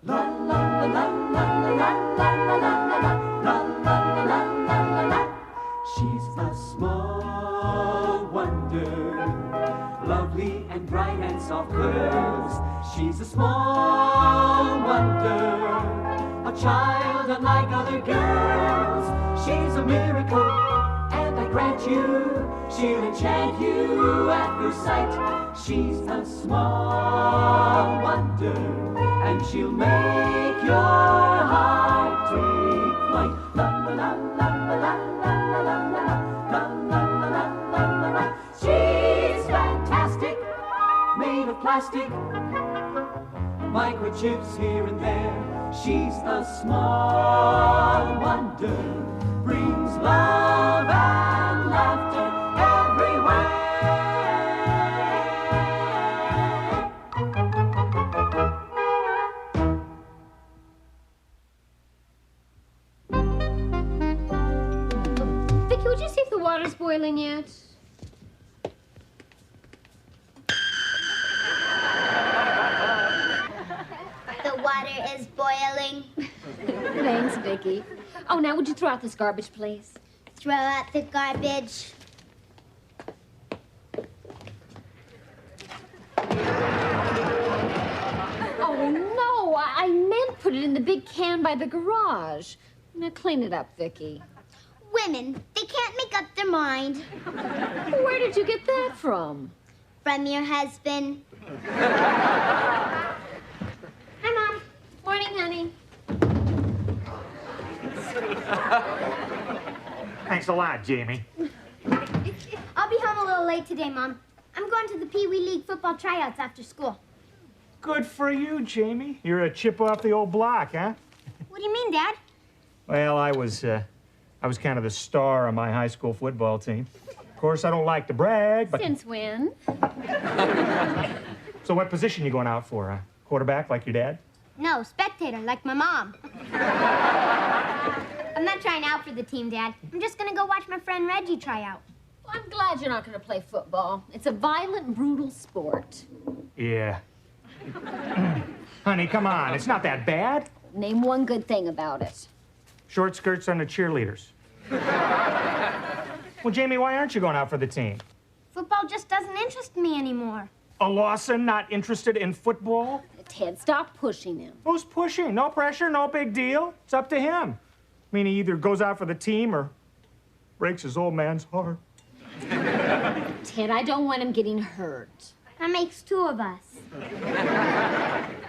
La la la la la la la la la la la la la la. She's a small wonder, lovely and bright and soft curves. She's a small wonder, a child unlike other girls. She's a miracle, and I grant you, she'll enchant you at first sight. She's a small wonder, and she'll make your heart take flight. La la la la la la la la la la la la la. She's fantastic, made of plastic, microchips here and there. She's a small wonder, brings love and laughter everywhere. Vicky, would you see if the water's boiling yet? The water is boiling. Thanks, Vicky. Oh, now would you throw out this garbage, please? Throw out the garbage. Oh, no, I meant put it in the big can by the garage. Now clean it up, Vicky. Women, they can't make up their mind. Where did you get that from? From your husband. Hi, Mom. Morning, honey. Thanks a lot, Jamie. I'll be home a little late today, Mom. I'm going to the Pee Wee League football tryouts after school. Good for you, Jamie. You're a chip off the old block, huh? What do you mean, Dad? Well, I was kind of the star on my high school football team. Of course, I don't like to brag, but... Since when? So what position you going out for? Quarterback, like your dad? No, spectator, like my mom. I'm not trying out for the team, Dad. I'm just gonna go watch my friend Reggie try out. Well, I'm glad you're not going to play football. It's a violent, brutal sport. Yeah. Honey, come on. It's not that bad. Name one good thing about it. Short skirts on the cheerleaders. Well, Jamie, why aren't you going out for the team? Football just doesn't interest me anymore. A Lawson not interested in football? Ted, stop pushing him. Who's pushing? No pressure, no big deal. It's up to him. I mean, he either goes out for the team or breaks his old man's heart. Ted, I don't want him getting hurt. That makes two of us.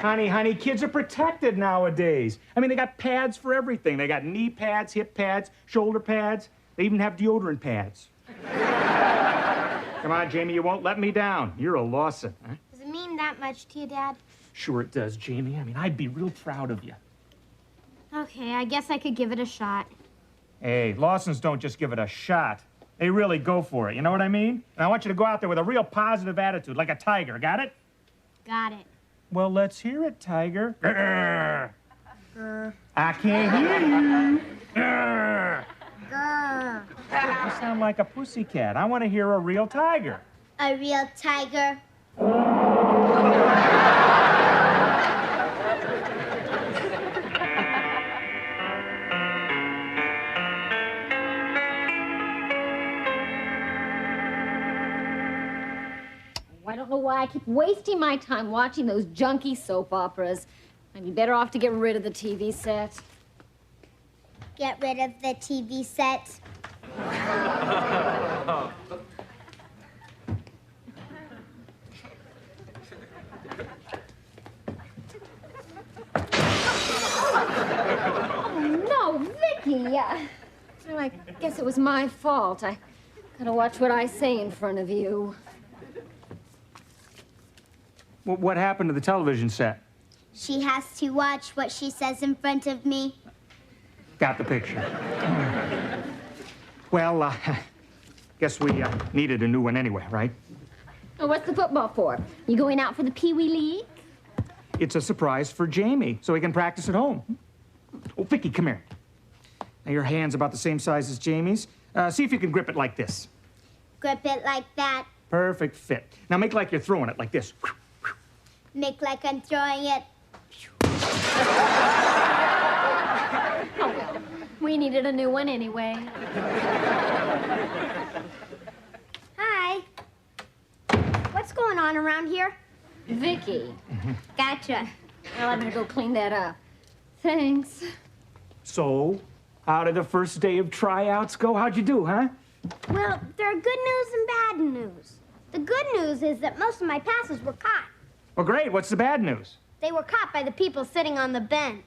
Honey, kids are protected nowadays. I mean, they got pads for everything. They got knee pads, hip pads, shoulder pads. They even have deodorant pads. Come on, Jamie, you won't let me down. You're a Lawson, huh? Does it mean that much to you, Dad? Sure it does, Jamie. I mean, I'd be real proud of you. Okay, I guess I could give it a shot. Hey, Lawsons don't just give it a shot. They really go for it, you know what I mean? And I want you to go out there with a real positive attitude, like a tiger, got it? Got it. Well, let's hear it, Tiger. Grr. Grr. I can't hear you. Grr. Grr. You sound like a pussycat. I want to hear a real tiger. A real tiger. I don't know why I keep wasting my time watching those junky soap operas. I'd be better off to get rid of the TV set. Get rid of the TV set. Oh, no, Vicky. Well, I guess it was my fault. I gotta watch what I say in front of you. What happened to the television set? She has to watch what she says in front of me. Got the picture. Well, guess we needed a new one anyway, right? Oh, what's the football for? You going out for the Pee Wee League? It's a surprise for Jamie, so he can practice at home. Oh, Vicky, come here. Now, your hand's about the same size as Jamie's. See if you can grip it like this. Grip it like that. Perfect fit. Now, make like you're throwing it like this. Make like I'm throwing it. Oh, well, we needed a new one anyway. Hi. What's going on around here? Vicky. Gotcha. Well, I'm gonna go clean that up. Thanks. So, how did the first day of tryouts go? How'd you do, huh? Well, there are good news and bad news. The good news is that most of my passes were caught. Well, great. What's the bad news? They were caught by the people sitting on the bench.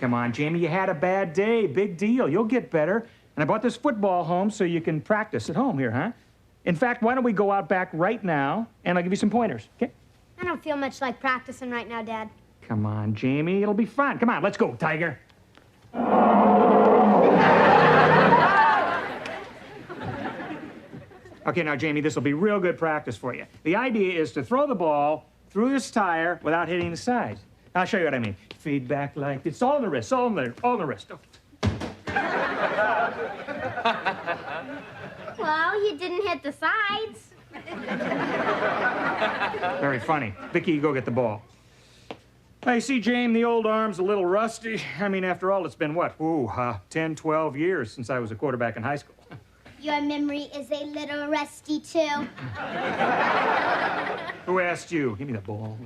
Come on, Jamie, you had a bad day. Big deal. You'll get better. And I brought this football home so you can practice at home here, huh? In fact, why don't we go out back right now, and I'll give you some pointers, okay? I don't feel much like practicing right now, Dad. Come on, Jamie. It'll be fun. Come on, let's go, Tiger. Okay, now, Jamie, this will be real good practice for you. The idea is to throw the ball through this tire without hitting the sides. I'll show you what I mean. Feedback like this. It's all in the wrist, all in the wrist. Well, you didn't hit the sides. Very funny. Vicky, you go get the ball. I see, James, the old arm's a little rusty. I mean, after all, it's been what? 10, 12 years since I was a quarterback in high school. Your memory is a little rusty, too. Who asked you? Give me the ball.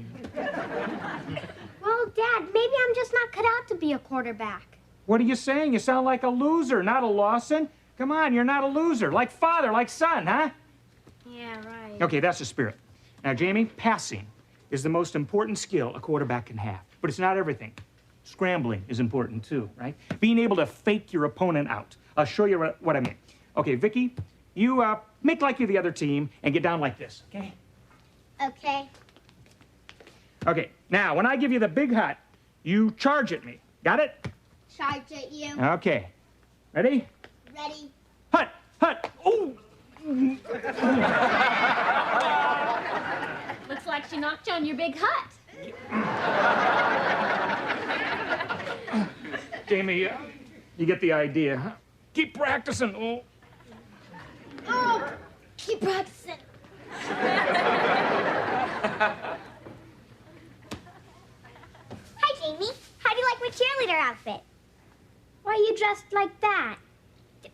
Well, Dad, maybe I'm just not cut out to be a quarterback. What are you saying? You sound like a loser, not a Lawson. Come on, you're not a loser. Like father, like son, huh? Yeah, right. Okay, that's the spirit. Now, Jamie, passing is the most important skill a quarterback can have. But it's not everything. Scrambling is important, too, right? Being able to fake your opponent out. I'll show you what I mean. Okay, Vicky, you make like you're the other team and get down like this, okay? Okay. Okay, now, when I give you the big hut, you charge at me. Got it? Charge at you. Okay. Ready? Ready. Hut! Hut! Oh! Looks like she knocked you on your big hut. Jamie, you get the idea, huh? Keep practicing. Oh. Oh, keep practicing. Hi, Jamie. How do you like my cheerleader outfit? Why are you dressed like that?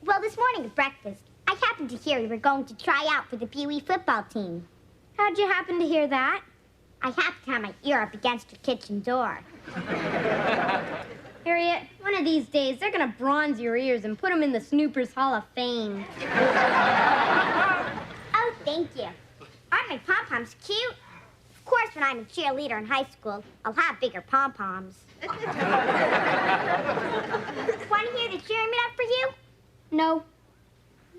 Well, this morning at breakfast, I happened to hear you were going to try out for the Pee Wee football team. How'd you happen to hear that? I happened to have my ear up against your kitchen door. Harriet, one of these days, they're gonna bronze your ears and put them in the Snoopers Hall of Fame. Oh, thank you. Aren't my pom-poms cute? Of course, when I'm a cheerleader in high school, I'll have bigger pom-poms. Want to hear the cheering it up for you? No.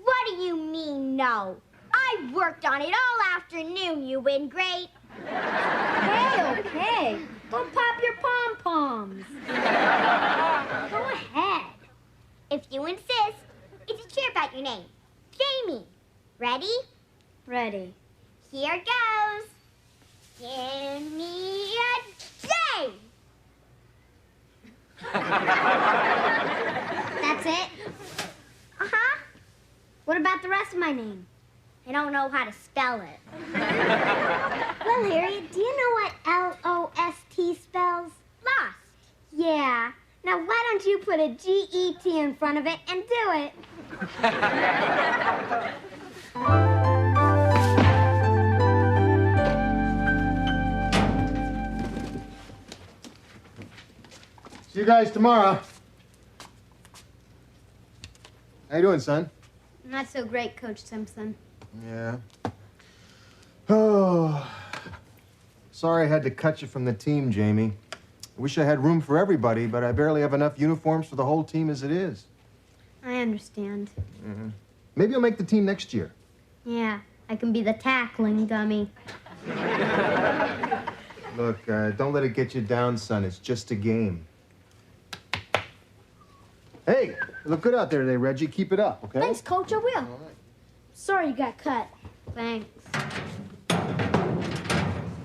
What do you mean, no? I worked on it all afternoon, you win great. Okay. Go pop your pom-poms. Go ahead. If you insist, it's a cheer about your name. Jamie. Ready? Ready. Here goes. Give me a J. That's it? Uh-huh. What about the rest of my name? I don't know how to spell it. Well, Harriet, do you know what L-O-S-T spells? Lost. Yeah. Now, why don't you put a G-E-T in front of it and do it? See you guys tomorrow. How you doing, son? Not so great, Coach Simpson. Yeah. Oh. Sorry I had to cut you from the team, Jamie. I wish I had room for everybody, but I barely have enough uniforms for the whole team as it is. I understand. Mm-hmm. Maybe you'll make the team next year. Yeah, I can be the tackling dummy. Look, don't let it get you down, son. It's just a game. Hey, you look good out there today, Reggie. Keep it up, okay? Thanks, Coach. I will. All right. Sorry you got cut. Thanks.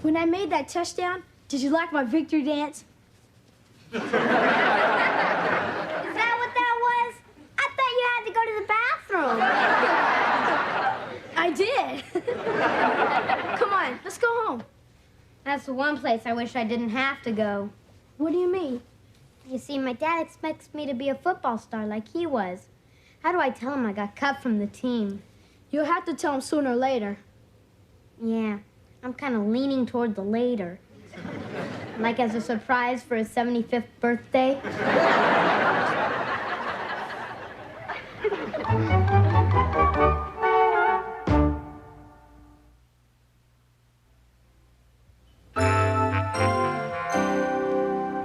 When I made that touchdown, did you like my victory dance? Is that what that was? I thought you had to go to the bathroom. I did. Come on, let's go home. That's the one place I wish I didn't have to go. What do you mean? You see, my dad expects me to be a football star like he was. How do I tell him I got cut from the team? You'll have to tell him sooner or later. Yeah, I'm kind of leaning toward the later. Like as a surprise for his 75th birthday.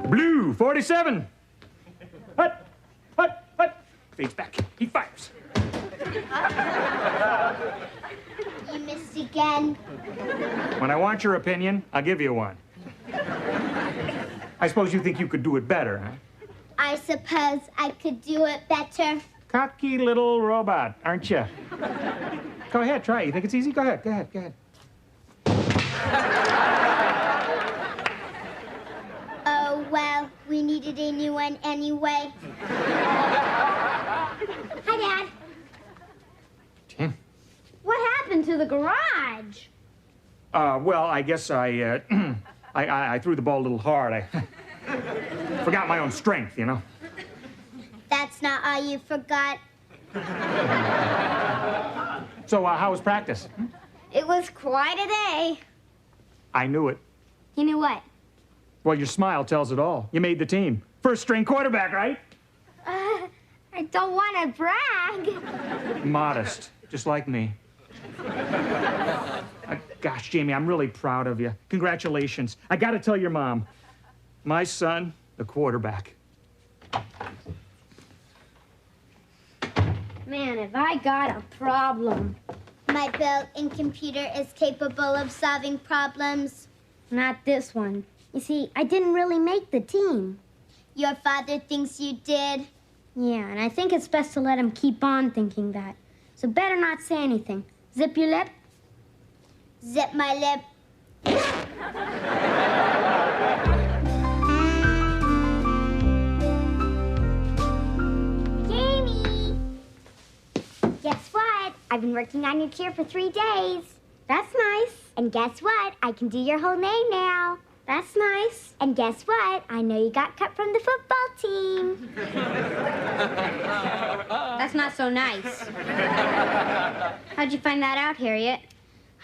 Blue, 47. Hut, hut, hut. Fades back. He fires. You missed again. When I want your opinion, I'll give you one. I suppose you think you could do it better, huh? I suppose I could do it better. Cocky little robot, aren't you? Go ahead, try it. You think it's easy? Go ahead, go ahead, go ahead. Oh, well, we needed a new one anyway. Hi, Dad. Tim? What happened to the garage? Well, I guess I threw the ball a little hard. I forgot my own strength, you know. That's not all you forgot. So, how was practice? It was quite a day. I knew it. You know what? Well, your smile tells it all. You made the team. First string quarterback, right? I don't want to brag. Modest, just like me. Gosh, Jamie, I'm really proud of you. Congratulations. I got to tell your mom. My son, the quarterback. Man, have I got a problem. My built-in computer is capable of solving problems. Not this one. You see, I didn't really make the team. Your father thinks you did? Yeah, and I think it's best to let him keep on thinking that. So better not say anything. Zip your lip. Zip my lip. Jamie! Guess what? I've been working on your cheer for 3 days. That's nice. And guess what? I can do your whole name now. That's nice. And guess what? I know you got cut from the football team. That's not so nice. How'd you find that out, Harriet?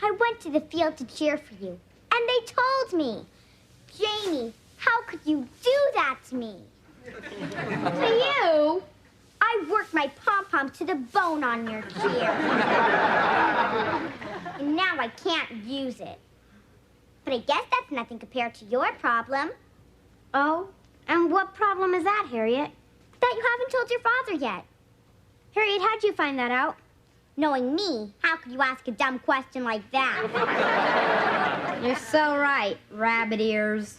I went to the field to cheer for you, and they told me. Jamie, how could you do that to me? To you? I worked my pom-pom to the bone on your cheer. And now I can't use it. But I guess that's nothing compared to your problem. Oh? And what problem is that, Harriet? That you haven't told your father yet. Harriet, how'd you find that out? Knowing me, how could you ask a dumb question like that? You're so right, rabbit ears.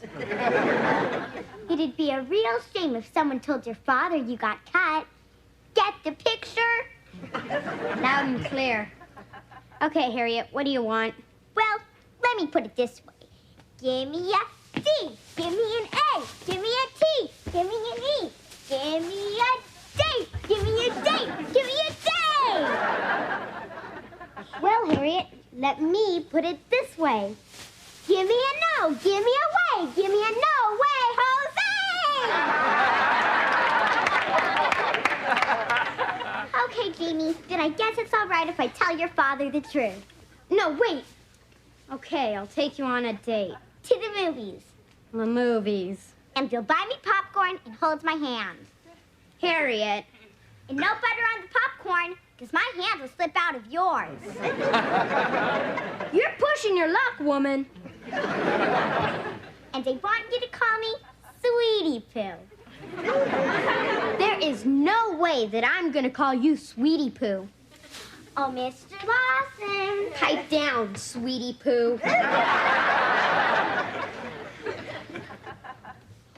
It'd be a real shame if someone told your father you got cut. Get the picture? Loud and clear. Okay, Harriet, what do you want? Well, let me put it this way. Give me a C. Give me an A. Give me a T. Give me an E. Give me a D. Give me a D. Give me a D. Well, Harriet, let me put it this way. Give me a no. Give me a way. Give me a no way, Jose! Okay, Jamie, then I guess it's all right if I tell your father the truth. No, wait. Okay, I'll take you on a date. To the movies. The movies. And you'll buy me popcorn and hold my hand. Harriet. And no butter on the popcorn, because my hand will slip out of yours. You're pushing your luck, woman. And they want you to call me Sweetie Poo. There is no way that I'm gonna call you Sweetie Poo. Oh, Mr. Lawson. Pipe down, Sweetie Poo.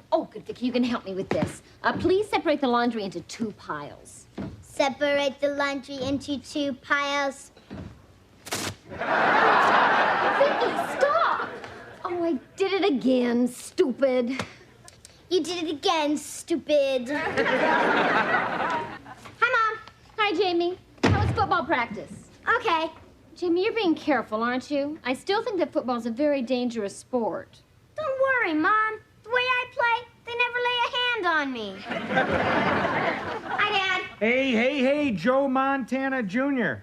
Oh, good, Vicky, you can help me with this. Please separate the laundry into 2 piles. Separate the laundry into 2 piles. Vicky, stop! Oh, I did it again, stupid. You did it again, stupid. Hi, Mom. Hi, Jamie. How was football practice? Okay. Jamie, you're being careful, aren't you? I still think that football's a very dangerous sport. Don't worry, Mom. The way I play, they never lay a hand on me. Hi, Dad. Hey, Joe Montana Jr.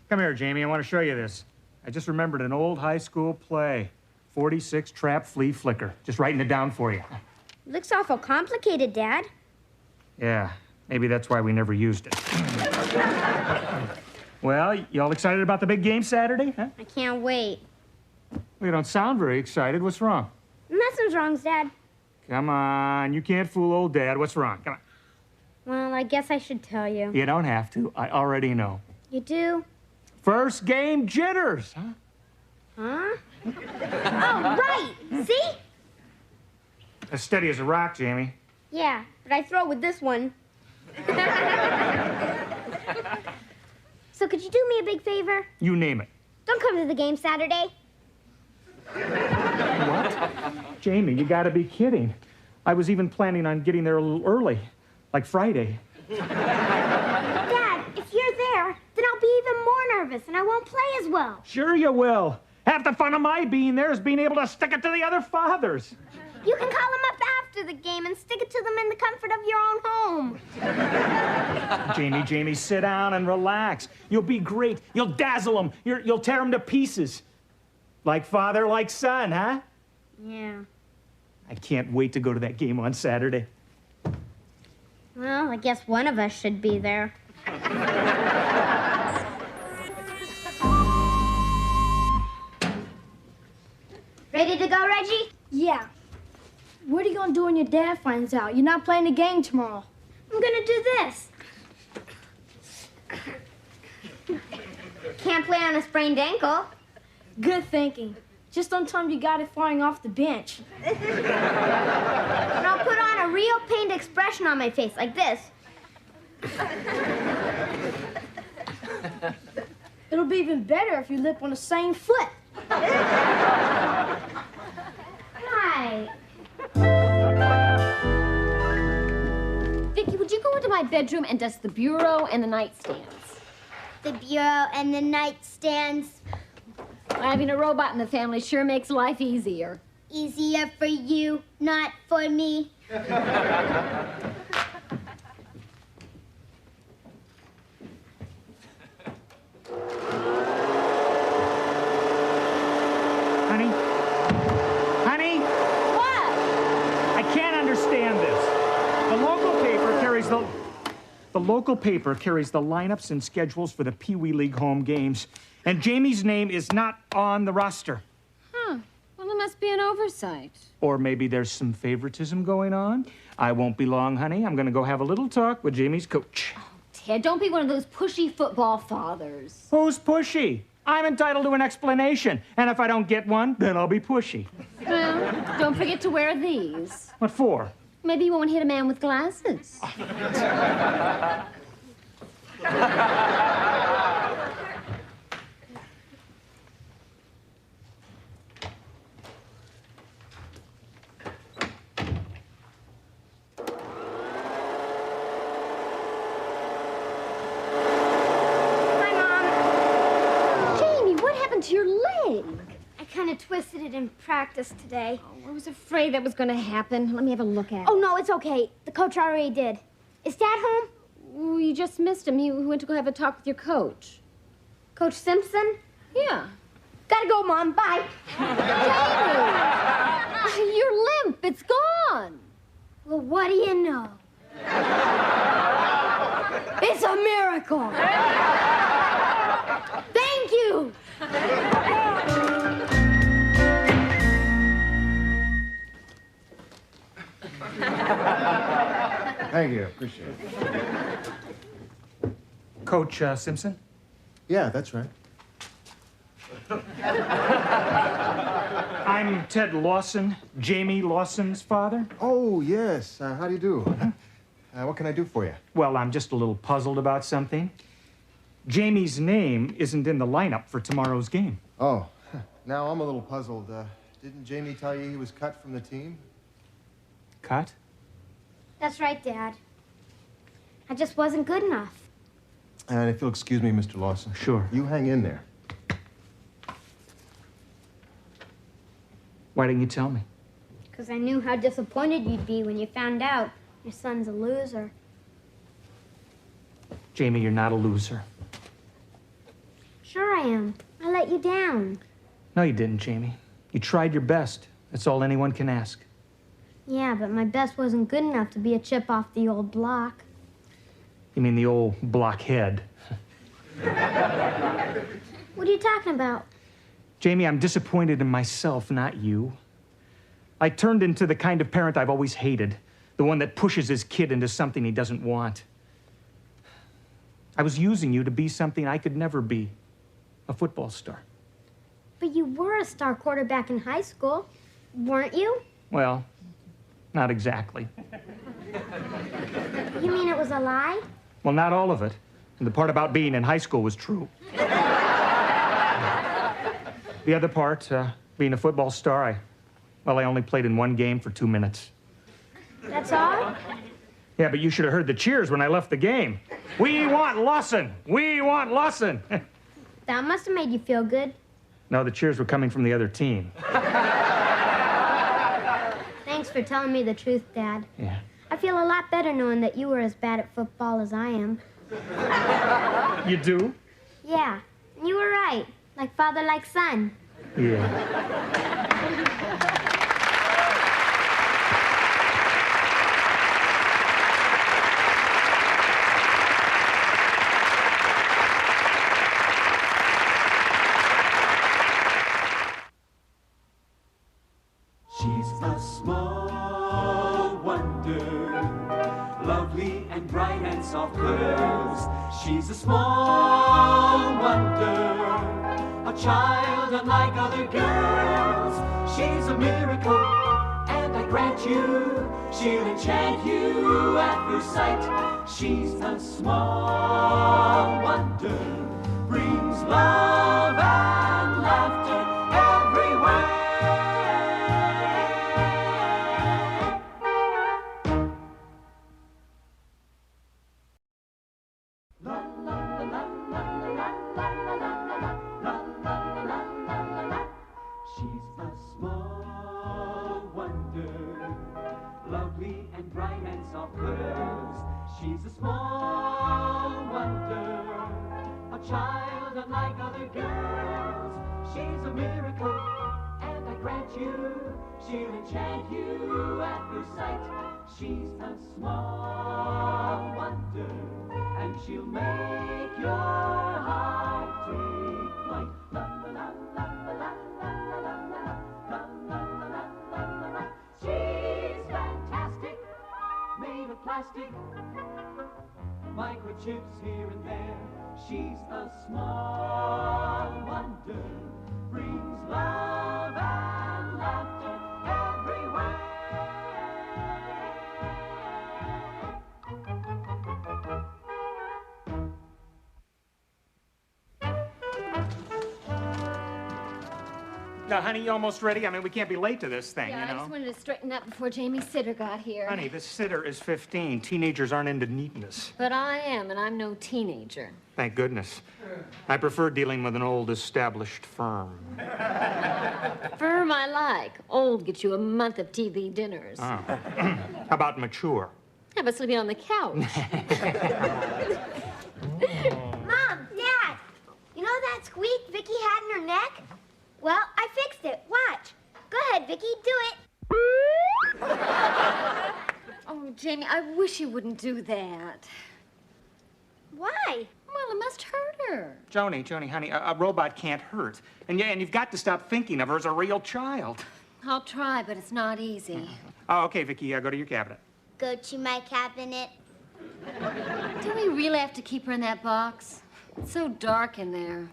Come here, Jamie. I want to show you this. I just remembered an old high school play. 46 Trap Flea Flicker. Just writing it down for you. Looks awful complicated, Dad. Yeah, maybe that's why we never used it. Well, you all excited about the big game Saturday, huh? I can't wait. Well, you don't sound very excited. What's wrong? Nothing's wrong, Dad. Come on, you can't fool old Dad. What's wrong? Come on. Well, I guess I should tell you. You don't have to. I already know. You do? First game jitters, huh? Huh? Oh, right. See? As steady as a rock, Jamie. Yeah, but I throw with this one. So could you do me a big favor? You name it. Don't come to the game Saturday. What? Jamie, you gotta be kidding. I was even planning on getting there a little early, like Friday. Dad, if you're there, then I'll be even more nervous and I won't play as well. Sure you will. Half the fun of my being there is being able to stick it to the other fathers. You can call them up after the game and stick it to them in the comfort of your own home. Jamie, sit down and relax. You'll be great. You'll dazzle them. You'll tear them to pieces. Like father, like son, huh? Yeah. I can't wait to go to that game on Saturday. Well, I guess one of us should be there. Ready to go, Reggie? Yeah. What are you gonna do when your dad finds out? You're not playing the game tomorrow. I'm gonna do this. Can't play on a sprained ankle. Good thinking. Just don't tell him you got it flying off the bench. And I'll put on a real pained expression on my face, like this. It'll be even better if you lip on the same foot. Right. Vicky, would you go into my bedroom and dust the bureau and the nightstands? The bureau and the nightstands. Having a robot in the family sure makes life easier. Easier for you, not for me. Honey? What? I can't understand this. The local paper carries the lineups and schedules for the Pee Wee League home games, and Jamie's name is not on the roster. Huh. Well, it must be an oversight. Or maybe there's some favoritism going on. I won't be long, honey. I'm gonna go have a little talk with Jamie's coach. Ted, don't be one of those pushy football fathers. Who's pushy? I'm entitled to an explanation, and if I don't get one, then I'll be pushy. Well, don't forget to wear these. What for? Maybe you won't hit a man with glasses. To your leg. I kind of twisted it in practice today. Oh, I was afraid that was going to happen. Let me have a look at it. Oh, no, it's okay. The coach already did. Is Dad home? Oh, you just missed him. You went to go have a talk with your coach. Coach Simpson? Yeah. Gotta go, Mom. Bye. Jamie! You're limp. It's gone. Well, what do you know? It's a miracle. Thank you. Thank you. Appreciate it. Coach Simpson? Yeah, that's right. I'm Ted Lawson, Jamie Lawson's father. Oh, yes. How do you do? What can I do for you? Well, I'm just a little puzzled about something. Jamie's name isn't in the lineup for tomorrow's game. Oh, now I'm a little puzzled. Didn't Jamie tell you he was cut from the team? Cut? That's right, Dad. I just wasn't good enough. And if you'll excuse me, Mr. Lawson. Sure. You hang in there. Why didn't you tell me? Because I knew how disappointed you'd be when you found out your son's a loser. Jamie, you're not a loser. Sure I am. I let you down. No, you didn't, Jamie. You tried your best. That's all anyone can ask. Yeah, but my best wasn't good enough to be a chip off the old block. You mean the old blockhead? What are you talking about? Jamie, I'm disappointed in myself, not you. I turned into the kind of parent I've always hated, the one that pushes his kid into something he doesn't want. I was using you to be something I could never be, a football star. But you were a star quarterback in high school, weren't you? Well, not exactly. You mean it was a lie? Well, not all of it. And the part about being in high school was true. The other part, being a football star, I only played in one game for 2 minutes. That's all? Yeah, but you should have heard the cheers when I left the game. We want Lawson! We want Lawson! That must have made you feel good. No, the cheers were coming from the other team. Thanks for telling me the truth, Dad. Yeah. I feel a lot better knowing that you were as bad at football as I am. You do? Yeah, and you were right. Like father, like son. Yeah. She's a small wonder, lovely and bright and soft curves. She's a small wonder, a child unlike other girls. She's a miracle, and I grant you, she'll enchant you at first sight. She's a small wonder, brings love and laughter everywhere. She's a small wonder, lovely and bright and soft curves. She's a small wonder, a child unlike other girls. She's a miracle, and I grant you, she'll enchant you at first sight. She's a small wonder, and she'll make your heart take flight. La la la la la la la la la la la la la. She's fantastic, made of plastic, microchips here and there. She's a small wonder, brings love and laughter everywhere. Now, honey, you almost ready? I mean, we can't be late to this thing, Yeah, you know? I just wanted to straighten up before Jamie's sitter got here. Honey, this sitter is 15. Teenagers aren't into neatness. But I am, and I'm no teenager. Thank goodness. I prefer dealing with an old, established firm. Firm I like. Old gets you a month of TV dinners. Oh. How about mature? How about sleeping on the couch? Mom, Dad, you know that squeak Vicky had in her neck? Well, I fixed it. Watch. Go ahead, Vicky, do it. Oh, Jamie, I wish you wouldn't do that. Why? Well, it must hurt her. Joni, honey, a robot can't hurt. And you've got to stop thinking of her as a real child. I'll try, but it's not easy. Oh, okay, Vicky, go to your cabinet. Go to my cabinet. Do we really have to keep her in that box? It's so dark in there.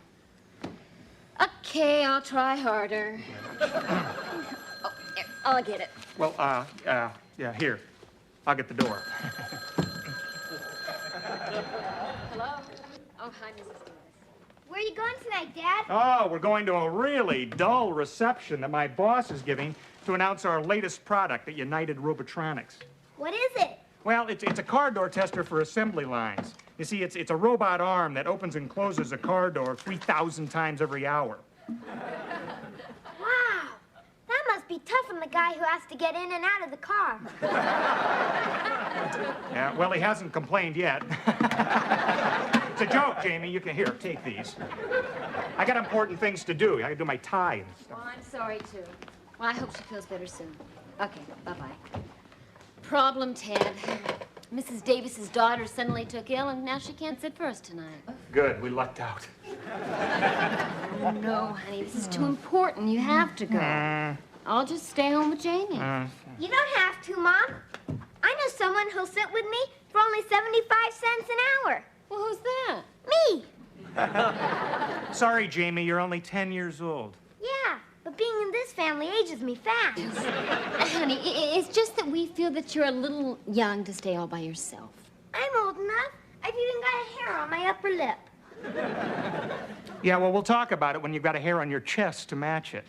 Okay, I'll try harder. Oh, here, I'll get it. Well, yeah, here. I'll get the door. Hello? Oh, hi, Mrs. Davis. Where are you going tonight, Dad? Oh, we're going to a really dull reception that my boss is giving to announce our latest product at United Robotronics. What is it? Well, it's a car door tester for assembly lines. You see, it's a robot arm that opens and closes a car door 3,000 times every hour. Wow, that must be tough on the guy who has to get in and out of the car. Yeah, well, he hasn't complained yet. It's a joke, Jamie. You can here, take these. I got important things to do. I gotta do my tie and stuff. Oh, I'm sorry, too. Well, I hope she feels better soon. Okay, bye-bye. Problem, Ted. Mrs. Davis's daughter suddenly took ill, and now she can't sit for us tonight. Good, we lucked out. Oh, no, honey, this is too important. You have to go. I'll just stay home with Jamie. You don't have to, Mom. I know someone who'll sit with me for only 75 cents an hour. Well, who's that? Me. Sorry, Jamie, you're only 10 years old. Yeah, but being in this family ages me fast. Honey, it's just that we feel that you're a little young to stay all by yourself. I'm old enough. I've even got a hair on my upper lip. Yeah, well, we'll talk about it when you've got a hair on your chest to match it.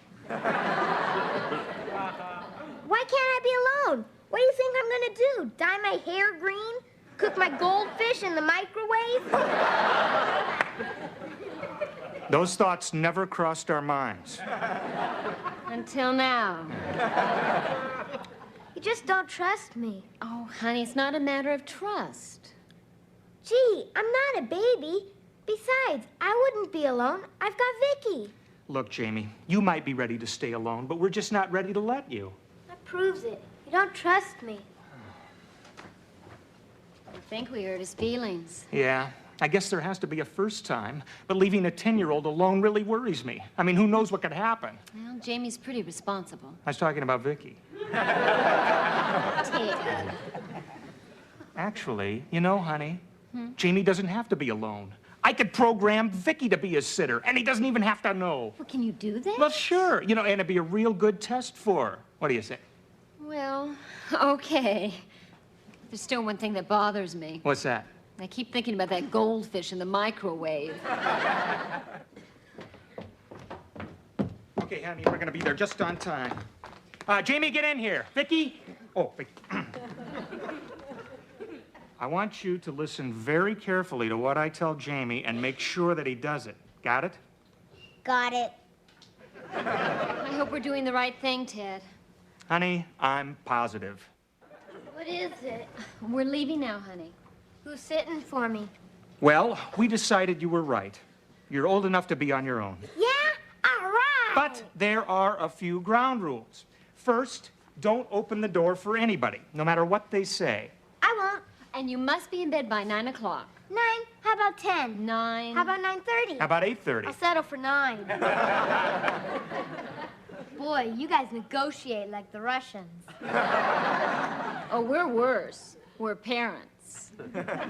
Why can't I be alone? What do you think I'm gonna do? Dye my hair green? Cook my goldfish in the microwave? Those thoughts never crossed our minds. Until now. You just don't trust me. Oh, honey, it's not a matter of trust. Gee, I'm not a baby. Besides, I wouldn't be alone. I've got Vicky. Look, Jamie, you might be ready to stay alone, but we're just not ready to let you. That proves it. You don't trust me. I think we hurt his feelings. Yeah, I guess there has to be a first time, but leaving a 10-year-old alone really worries me. I mean, who knows what could happen? Well, Jamie's pretty responsible. I was talking about Vicky. Ted. Actually, you know, honey, Jamie doesn't have to be alone. I could program Vicky to be his sitter, and he doesn't even have to know. Well, can you do that? Well, sure. You know, and it'd be a real good test for her. What do you say? Well, okay. There's still one thing that bothers me. What's that? I keep thinking about that goldfish in the microwave. Okay, honey, we're gonna be there just on time. Jamie, get in here. Vicky? Oh, Vicky. I want you to listen very carefully to what I tell Jamie and make sure that he does it. Got it? Got it. I hope we're doing the right thing, Ted. Honey, I'm positive. What is it? We're leaving now, honey. Who's sitting for me? Well, we decided you were right. You're old enough to be on your own. Yeah? All right. But there are a few ground rules. First, don't open the door for anybody, no matter what they say. I won't. And you must be in bed by 9 o'clock. 9? How about 10? 9. How about 9:30? How about 8:30? I'll settle for 9. Boy, you guys negotiate like the Russians. Oh, we're worse. We're parents.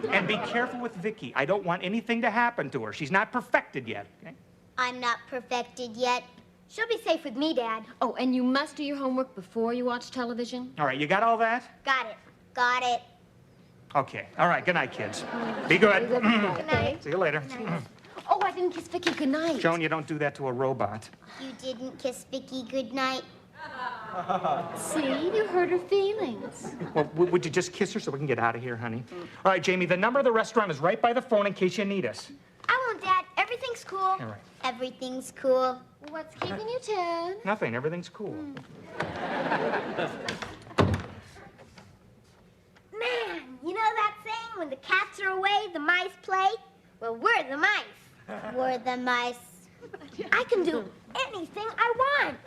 And be careful with Vicky. I don't want anything to happen to her. She's not perfected yet, okay? I'm not perfected yet. She'll be safe with me, Dad. Oh, and you must do your homework before you watch television? All right, you got all that? Got it. Got it. Okay. All right, good night, kids. Be good. Good night. See you later. Oh, I didn't kiss Vicky goodnight. Joan, you don't do that to a robot. You didn't kiss Vicky goodnight. See, you hurt her feelings. Well, would you just kiss her so we can get out of here, honey? All right, Jamie, the number of the restaurant is right by the phone in case you need us. I won't, Dad. Everything's cool. All right. Everything's cool. What's keeping you, Ted? Nothing. Everything's cool. Man, you know that saying, when the cats are away, the mice play? Well, we're the mice. We're the mice. I can do anything I want.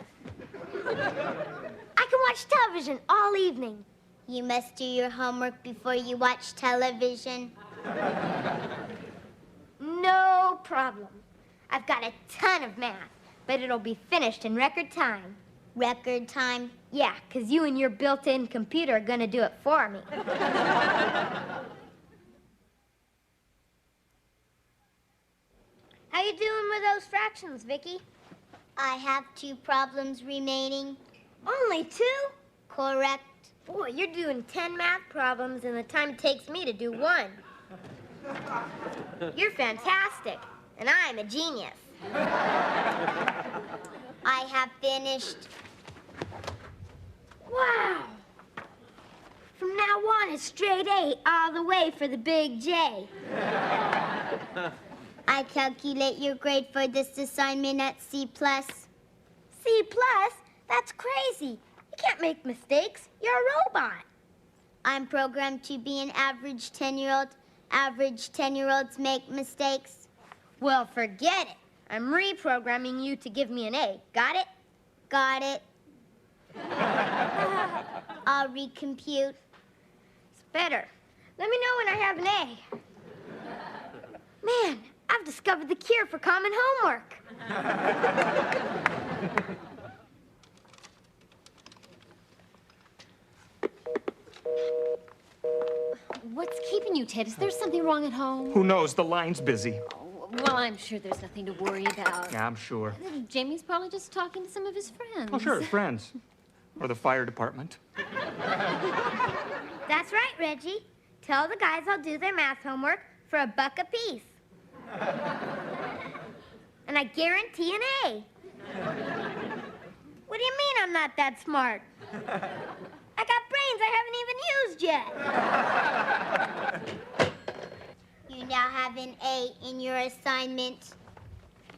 I can watch television all evening. You must do your homework before you watch television. No problem. I've got a ton of math, but it'll be finished in record time. Record time? Yeah, 'cause you and your built-in computer are gonna do it for me. How you doing with those fractions, Vicky? I have 2 problems remaining. Only 2? Correct. Boy, you're doing 10 math problems in the time it takes me to do 1. You're fantastic, and I'm a genius. I have finished. Wow. From now on, it's straight A all the way for the big J. I calculate your grade for this assignment at C+. C+? That's crazy. You can't make mistakes. You're a robot. I'm programmed to be an average 10-year-old. Average 10-year-olds make mistakes. Well, forget it. I'm reprogramming you to give me an A. Got it? Got it. I'll recompute. It's better. Let me know when I have an A. Man, I've discovered the cure for common homework. What's keeping you, Ted? Is there something wrong at home? Who knows? The line's busy. Oh, well, I'm sure there's nothing to worry about. Yeah, I'm sure. Jamie's probably just talking to some of his friends. Oh, sure, friends. Or the fire department. That's right, Reggie. Tell the guys I'll do their math homework for $1 apiece. And I guarantee an A. What do you mean I'm not that smart? I got brains I haven't even used yet. You now have an A in your assignment.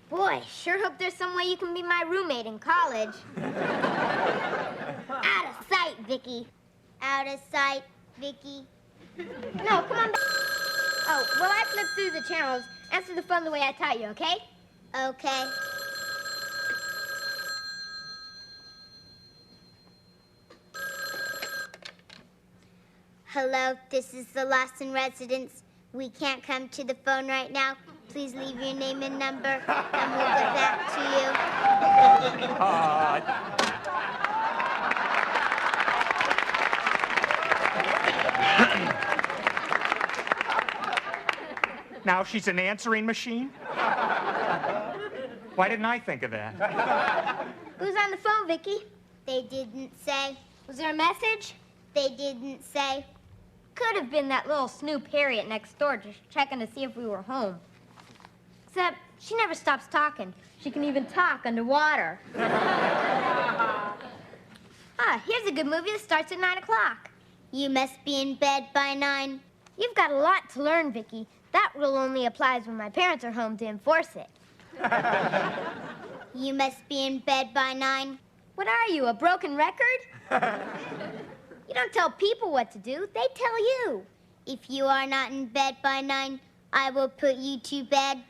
Boy, sure hope there's some way you can be my roommate in college. Out of sight, Vicky. Out of sight, Vicky. No, come on back. Oh, well, I flipped through the channels. Answer the phone the way I taught you, okay? Okay. Hello, this is the Lawson residence. We can't come to the phone right now. Please leave your name and number, and we'll get back to you. Now she's an answering machine? Why didn't I think of that? Who's on the phone, Vicky? They didn't say. Was there a message? They didn't say. Could have been that little Snoop Harriet next door just checking to see if we were home. Except she never stops talking. She can even talk underwater. Here's a good movie that starts at 9 o'clock. You must be in bed by 9. You've got a lot to learn, Vicky. That rule only applies when my parents are home to enforce it. You must be in bed by 9. What are you, a broken record? You don't tell people what to do. They tell you. If you are not in bed by 9, I will put you to bed.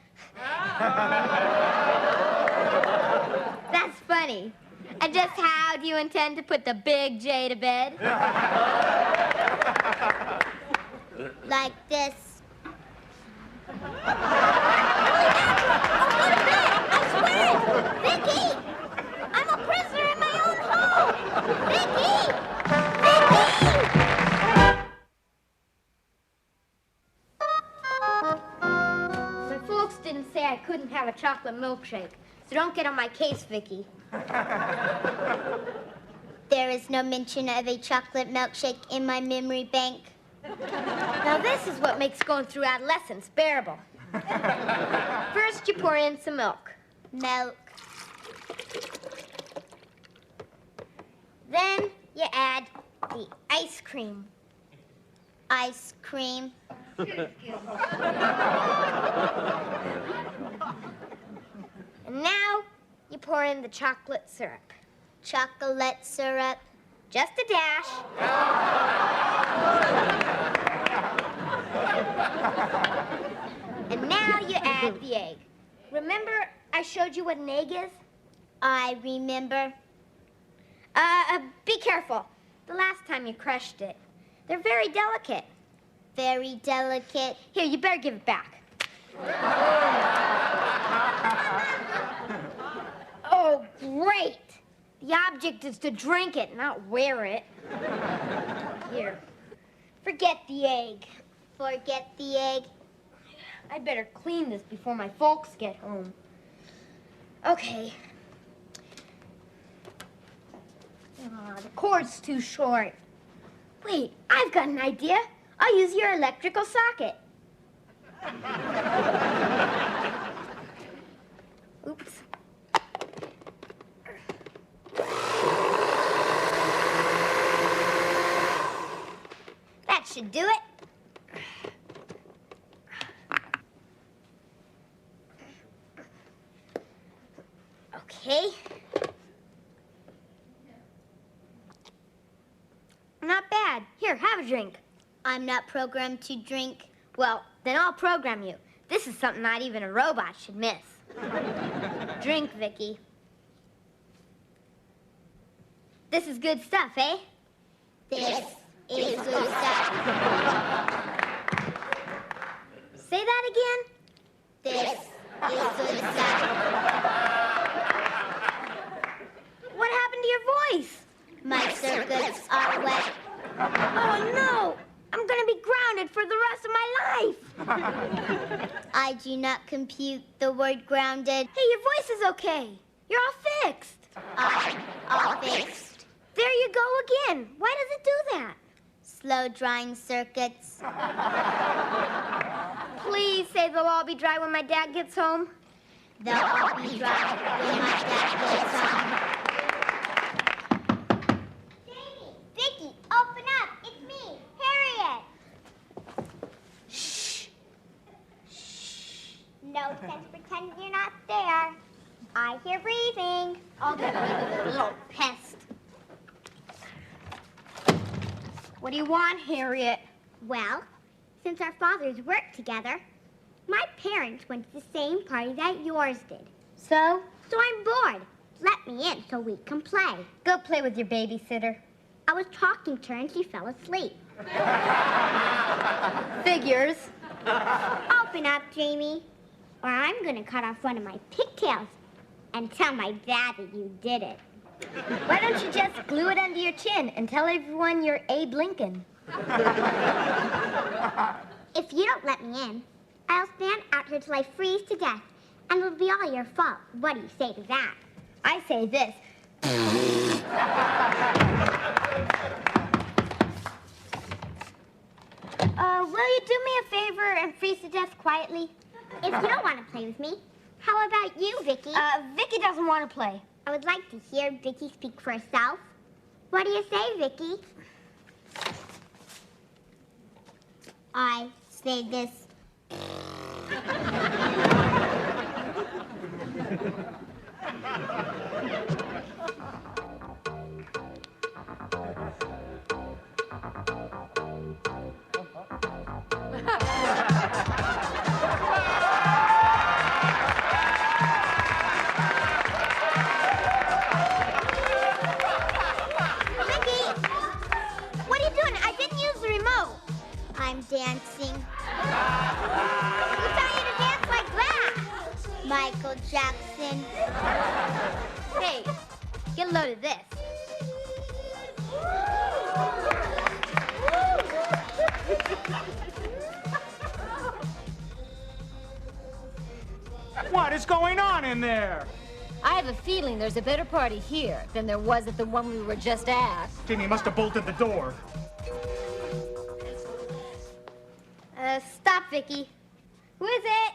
That's funny. And just how do you intend to put the big J to bed? Like this. Vicky! I'm a prisoner in my own home! Vicky! My folks didn't say I couldn't have a chocolate milkshake, so don't get on my case, Vicky. There is no mention of a chocolate milkshake in my memory bank. Now this is what makes going through adolescence bearable. First, you pour in some milk. Milk. Then you add the ice cream. Ice cream. And now you pour in the chocolate syrup. Chocolate syrup. Just a dash. And now you add the egg. Remember I showed you what an egg is? I remember. Be careful. The last time you crushed it. They're very delicate. Very delicate. Here, you better give it back. Oh, great. The object is to drink it, not wear it. Here. Forget the egg. Forget the egg. I'd better clean this before my folks get home. Okay. The cord's too short. Wait, I've got an idea. I'll use your electrical socket. Oops. That should do it. Okay. Dad, here, have a drink. I'm not programmed to drink. Well, then I'll program you. This is something not even a robot should miss. Drink, Vicky. This is good stuff, eh? This is good stuff. Say that again. This is good stuff. What happened to your voice? My circuits are wet. Oh, no. I'm going to be grounded for the rest of my life. I do not compute the word grounded. Hey, your voice is okay. You're all fixed. I'm all fixed. There you go again. Why does it do that? Slow drying circuits. Please say they'll all be dry when my dad gets home. They'll all be dry when my dad gets home. Jamie! Vicky, open up! It's me, Harriet! Shh! Shh! No sense pretending you're not there. I hear breathing. I'll get rid of the little pest. What do you want, Harriet? Well, since our fathers worked together, my parents went to the same party that yours did. So? So I'm bored. Let me in so we can play. Go play with your babysitter. I was talking to her and she fell asleep. Figures. Open up, Jamie, or I'm gonna cut off one of my pigtails and tell my dad that you did it. Why don't you just glue it under your chin and tell everyone you're Abe Lincoln? If you don't let me in, I'll stand out here till I freeze to death, and it'll be all your fault. What do you say to that? I say this. Will you do me a favor and freeze to death quietly? If you don't want to play with me, how about you, Vicky? Vicky doesn't want to play. I would like to hear Vicky speak for herself. What do you say, Vicky? I say this. I'm dancing. Who taught you to dance like that? Michael Jackson. Hey, get a load of this. What is going on in there? I have a feeling there's a better party here than there was at the one we were just at. Jimmy must have bolted the door. Stop, Vicky. Who is it?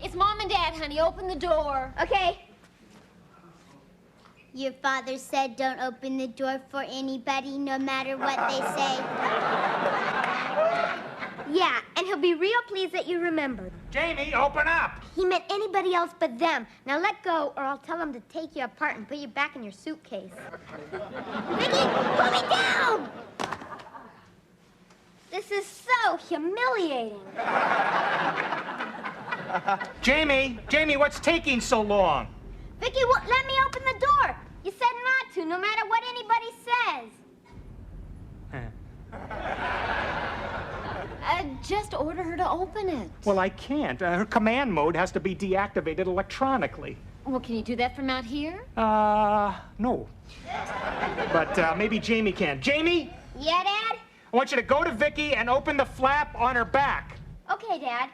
It's Mom and Dad, honey. Open the door. Okay. Your father said don't open the door for anybody, no matter what they say. Yeah, and he'll be real pleased that you remembered. Jamie, open up! He meant anybody else but them. Now let go, or I'll tell him to take you apart and put you back in your suitcase. Vicky, put me down! This is so humiliating. Jamie, what's taking so long? Vicky, let me open the door. You said not to, no matter what anybody says. Just order her to open it. Well, I can't. Her command mode has to be deactivated electronically. Well, can you do that from out here? No. But maybe Jamie can. Jamie? Yeah, Dad? I want you to go to Vicky and open the flap on her back. Okay, Dad.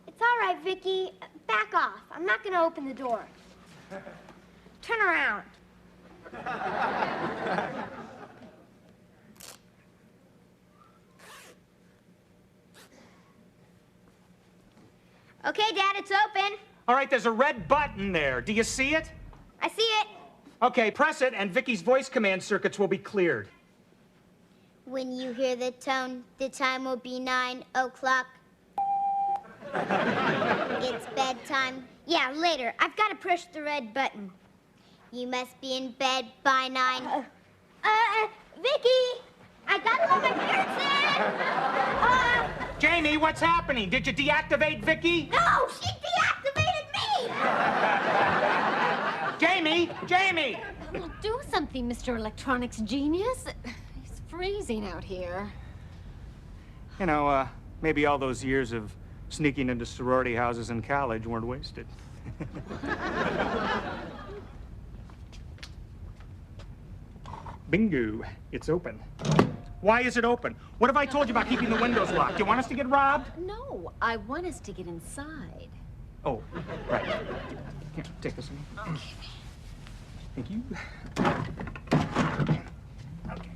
It's all right, Vicky. Back off. I'm not going to open the door. Turn around. Okay, Dad, it's open. All right, there's a red button there. Do you see it? I see it. Okay, press it, and Vicky's voice command circuits will be cleared. When you hear the tone, the time will be 9 o'clock. It's bedtime. Yeah, later. I've got to push the red button. You must be in bed by 9. Vicky! Jamie, what's happening? Did you deactivate Vicky? No, she deactivated me! Jamie! Jamie! Well, do something, Mr. Electronics Genius. It's freezing out here. You know, maybe all those years of sneaking into sorority houses in college weren't wasted. Bingo. It's open. Why is it open? What have I told you about keeping the windows locked? You want us to get robbed? No, I want us to get inside. Oh, right. Here, take this one. Okay. Thank you. Okay.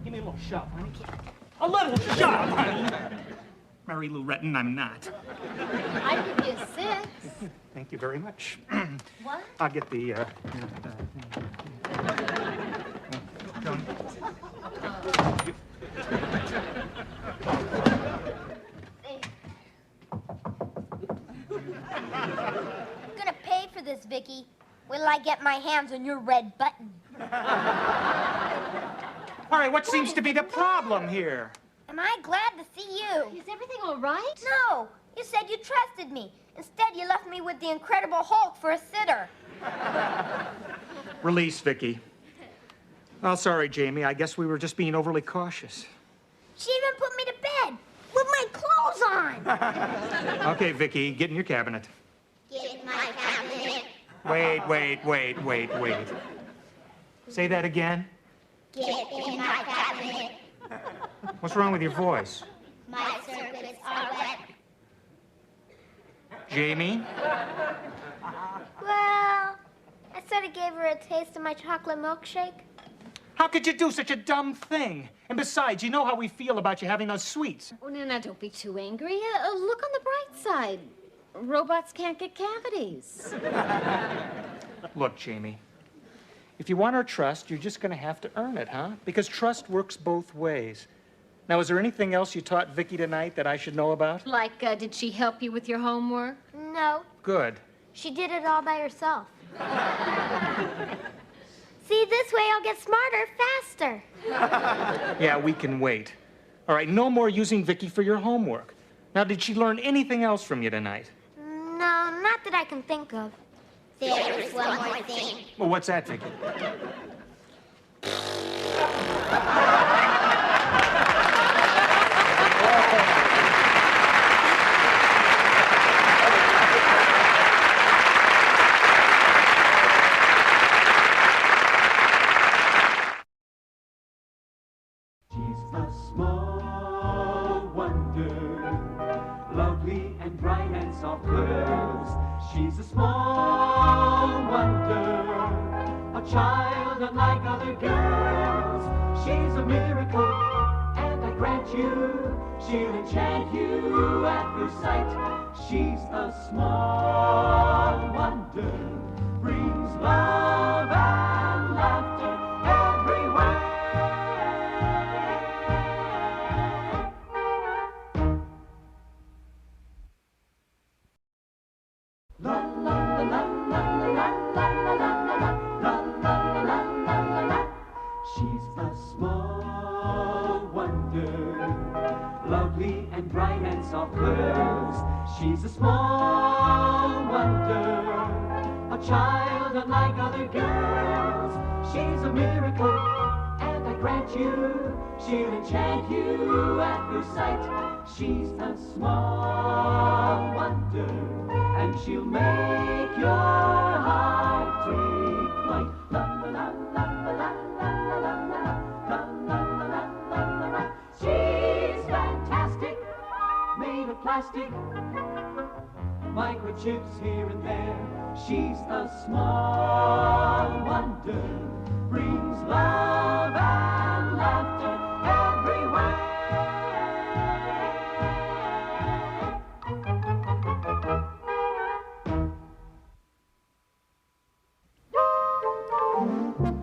Give me a little shove, honey. A little shove, honey. Mary Lou Retton, I'm not. I'll give you a 6. Thank you very much. What? I'll get the, Joan. I'm gonna pay for this, Vicky. Wait till I get my hands on your red button. All right, what seems to be the problem here? Am I glad to see you? Is everything all right? No, you said you trusted me. Instead, you left me with the Incredible Hulk for a sitter. Release, Vicky. Oh, sorry, Jamie. I guess we were just being overly cautious. She even put me to bed with my clothes on. Okay, Vicky, get in your cabinet. Get my cabinet. Wait. Say that again. Get in my cabinet. What's wrong with your voice? My circuits are wet. Jamie? Well, I sort of gave her a taste of my chocolate milkshake. How could you do such a dumb thing? And besides, you know how we feel about you having those sweets. Oh, no, don't be too angry. Look on the bright side. Robots can't get cavities. Look, Jamie, if you want our trust, you're just going to have to earn it, huh? Because trust works both ways. Now, is there anything else you taught Vicky tonight that I should know about? Like, did she help you with your homework? No, Good. she did it all by herself. See, this way I'll get smarter faster. Yeah, we can wait. All right, no more using Vicky for your homework. Now, did she learn anything else from you tonight? No, not that I can think of. There is one more thing. Well, what's that, Vicky? She's a small wonder, lovely and bright and soft curves. She's a small wonder, a child unlike other girls. She's a miracle, and I grant you, she'll enchant you at first sight. She's a small wonder, brings love and laughter everywhere. La la la la la la la la la la la la la la la. She's a small wonder, lovely and bright and soft curves. She's a small wonder, a child unlike other girls. She's a miracle, and I grant you, she'll enchant you at first sight. She's a small wonder, and she'll make your heart take flight. La la la la la la la la la la la la la. She's fantastic, made of plastic, microchips here and there. She's a small wonder, brings love and laughter everywhere.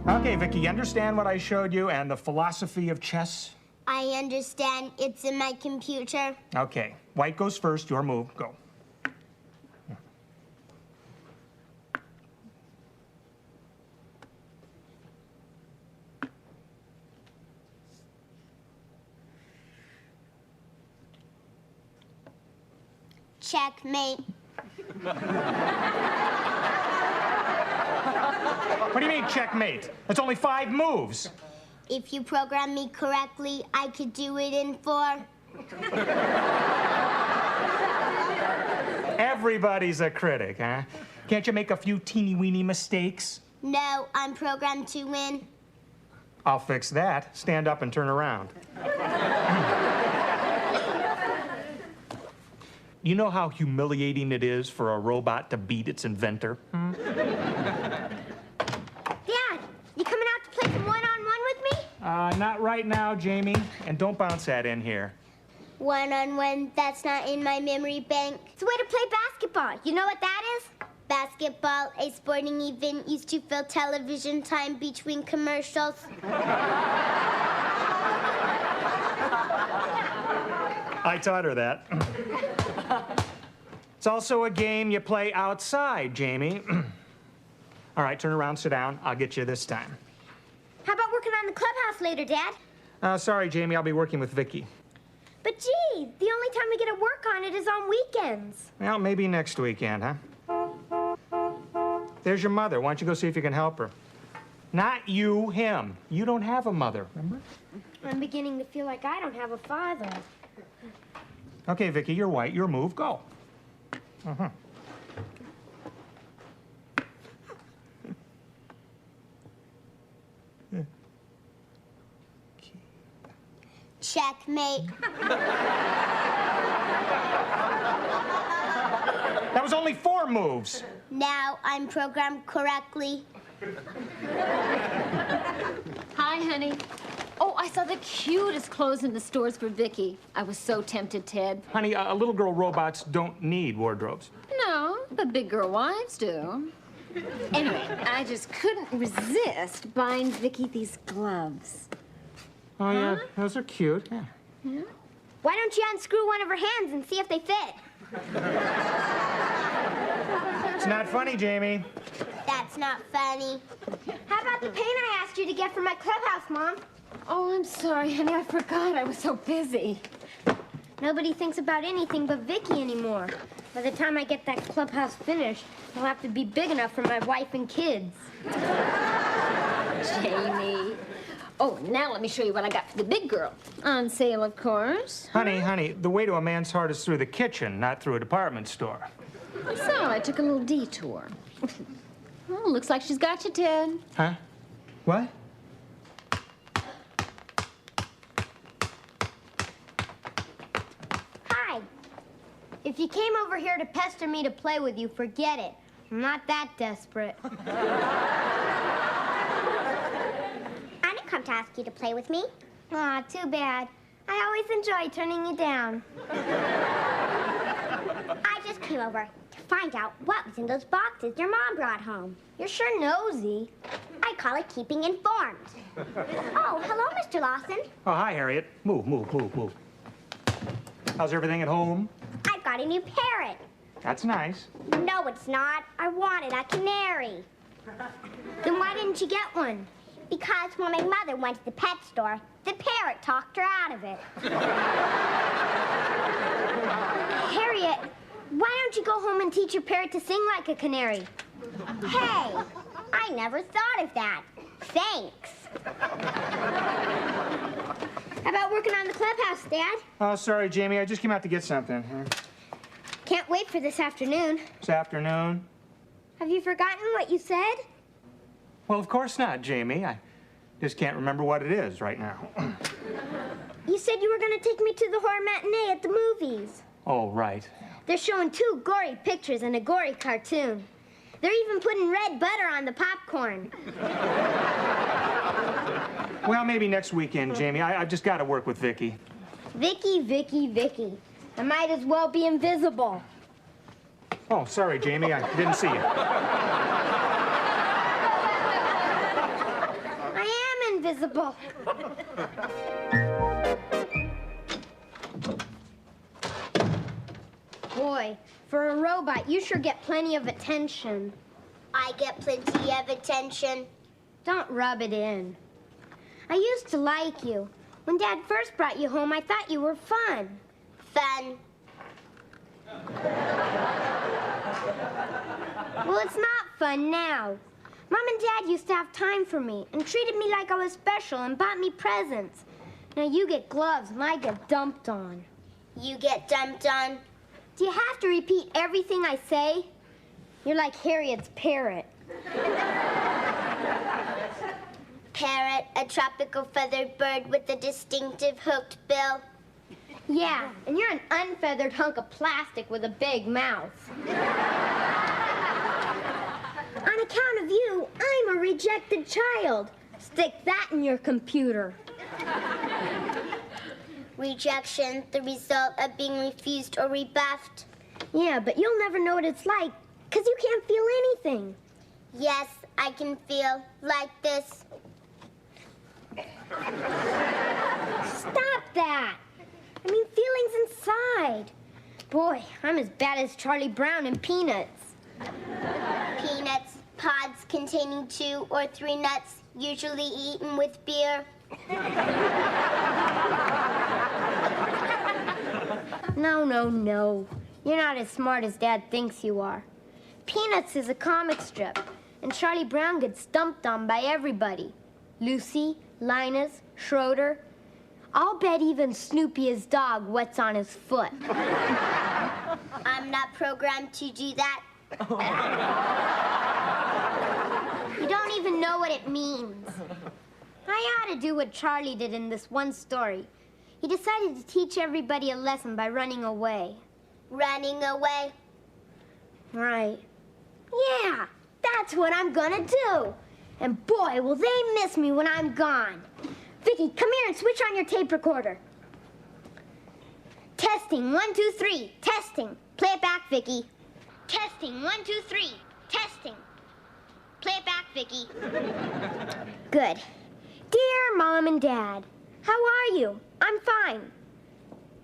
Okay, Vicky, you understand what I showed you and the philosophy of chess? I understand. It's in my computer. Okay. White goes first. Your move. Go. Checkmate. What do you mean, checkmate? That's only 5 moves. If you program me correctly, I could do it in 4. Everybody's a critic, huh? Can't you make a few teeny-weeny mistakes? No, I'm programmed to win. I'll fix that. Stand up and turn around. You know how humiliating it is for a robot to beat its inventor? Dad, you coming out to play some one-on-one with me? Not right now, Jamie. And don't bounce that in here. One-on-one, that's not in my memory bank. It's a way to play basketball. You know what that is? Basketball, a sporting event used to fill television time between commercials. I taught her that. It's also a game you play outside, Jamie. All right, turn around, sit down. I'll get you this time. How about working on the clubhouse later, Dad? Sorry, Jamie, I'll be working with Vicky. But gee, the only time we get to work on it is on weekends. Well, maybe next weekend, huh? There's your mother. Why don't you go see if you can help her? Not you, him. You don't have a mother, remember? I'm beginning to feel like I don't have a father. Okay, Vicky, you're white. Your move. Go. Uh-huh. Checkmate. That was only 4 moves. Now I'm programmed correctly. Hi, honey. Oh, I saw the cutest clothes in the stores for Vicky. I was so tempted, Ted. Honey, little girl robots don't need wardrobes. No, but big girl wives do. Anyway, I just couldn't resist buying Vicky these gloves. Oh, yeah, those are cute. Yeah. Why don't you unscrew one of her hands and see if they fit? It's not funny, Jamie. That's not funny. How about the paint I asked you to get for my clubhouse, Mom? Oh, I'm sorry, honey. I forgot. I was so busy. Nobody thinks about anything but Vicky anymore. By the time I get that clubhouse finished, it'll have to be big enough for my wife and kids. Jamie. Oh, now let me show you what I got for the big girl. On sale, of course. Honey, the way to a man's heart is through the kitchen, not through a department store. So I took a little detour. Well, looks like she's got you, Ted. Huh? What? Hi. If you came over here to pester me to play with you, forget it. I'm not that desperate. I didn't come to ask you to play with me. Aw, too bad. I always enjoy turning you down. I just came over to find out what was in those boxes your mom brought home. You're sure nosy. I call it keeping informed. Oh, hello, Mr. Lawson. Oh, hi, Harriet. Move. How's everything at home? I've got a new parrot. That's nice. No, it's not. I wanted a canary. Then why didn't you get one? Because when my mother went to the pet store, the parrot talked her out of it. Harriet, why don't you go home and teach your parrot to sing like a canary? Hey, I never thought of that. Thanks. How about working on the clubhouse, Dad? Oh, sorry, Jamie. I just came out to get something. Can't wait for this afternoon. This afternoon? Have you forgotten what you said? Well, of course not, Jamie. I just can't remember what it is right now. You said you were going to take me to the horror matinee at the movies. Oh, right. They're showing 2 gory pictures and a gory cartoon. They're even putting red butter on the popcorn. Well, maybe next weekend, Jamie. I've just got to work with Vicky. Vicky. I might as well be invisible. Oh, sorry, Jamie. I didn't see you. I am invisible. Boy, for a robot, you sure get plenty of attention. I get plenty of attention. Don't rub it in. I used to like you. When Dad first brought you home, I thought you were fun. Fun. Well, it's not fun now. Mom and Dad used to have time for me and treated me like I was special and bought me presents. Now you get gloves and I get dumped on. You get dumped on? Do you have to repeat everything I say? You're like Harriet's parrot. Parrot, a tropical feathered bird with a distinctive hooked bill. Yeah, and you're an unfeathered hunk of plastic with a big mouth. On account of you, I'm a rejected child. Stick that in your computer. Rejection, the result of being refused or rebuffed. Yeah, but you'll never know what it's like, because you can't feel anything. Yes, I can feel like this. Stop that! I mean, feelings inside. Boy, I'm as bad as Charlie Brown in Peanuts. Peanuts, pods containing 2 or 3 nuts, usually eaten with beer. No. You're not as smart as Dad thinks you are. Peanuts is a comic strip, and Charlie Brown gets stumped on by everybody. Lucy, Linus, Schroeder. I'll bet even Snoopy his dog wets on his foot. I'm not programmed to do that. You don't even know what it means. I ought to do what Charlie did in this one story. He decided to teach everybody a lesson by running away. Running away? Right. Yeah, that's what I'm gonna do. And boy, will they miss me when I'm gone. Vicky, come here and switch on your tape recorder. Testing, 1, 2, 3. Testing. Play it back, Vicky. Testing, 1, 2, 3. Testing. Play it back, Vicky. Good. Dear Mom and Dad, how are you? I'm fine.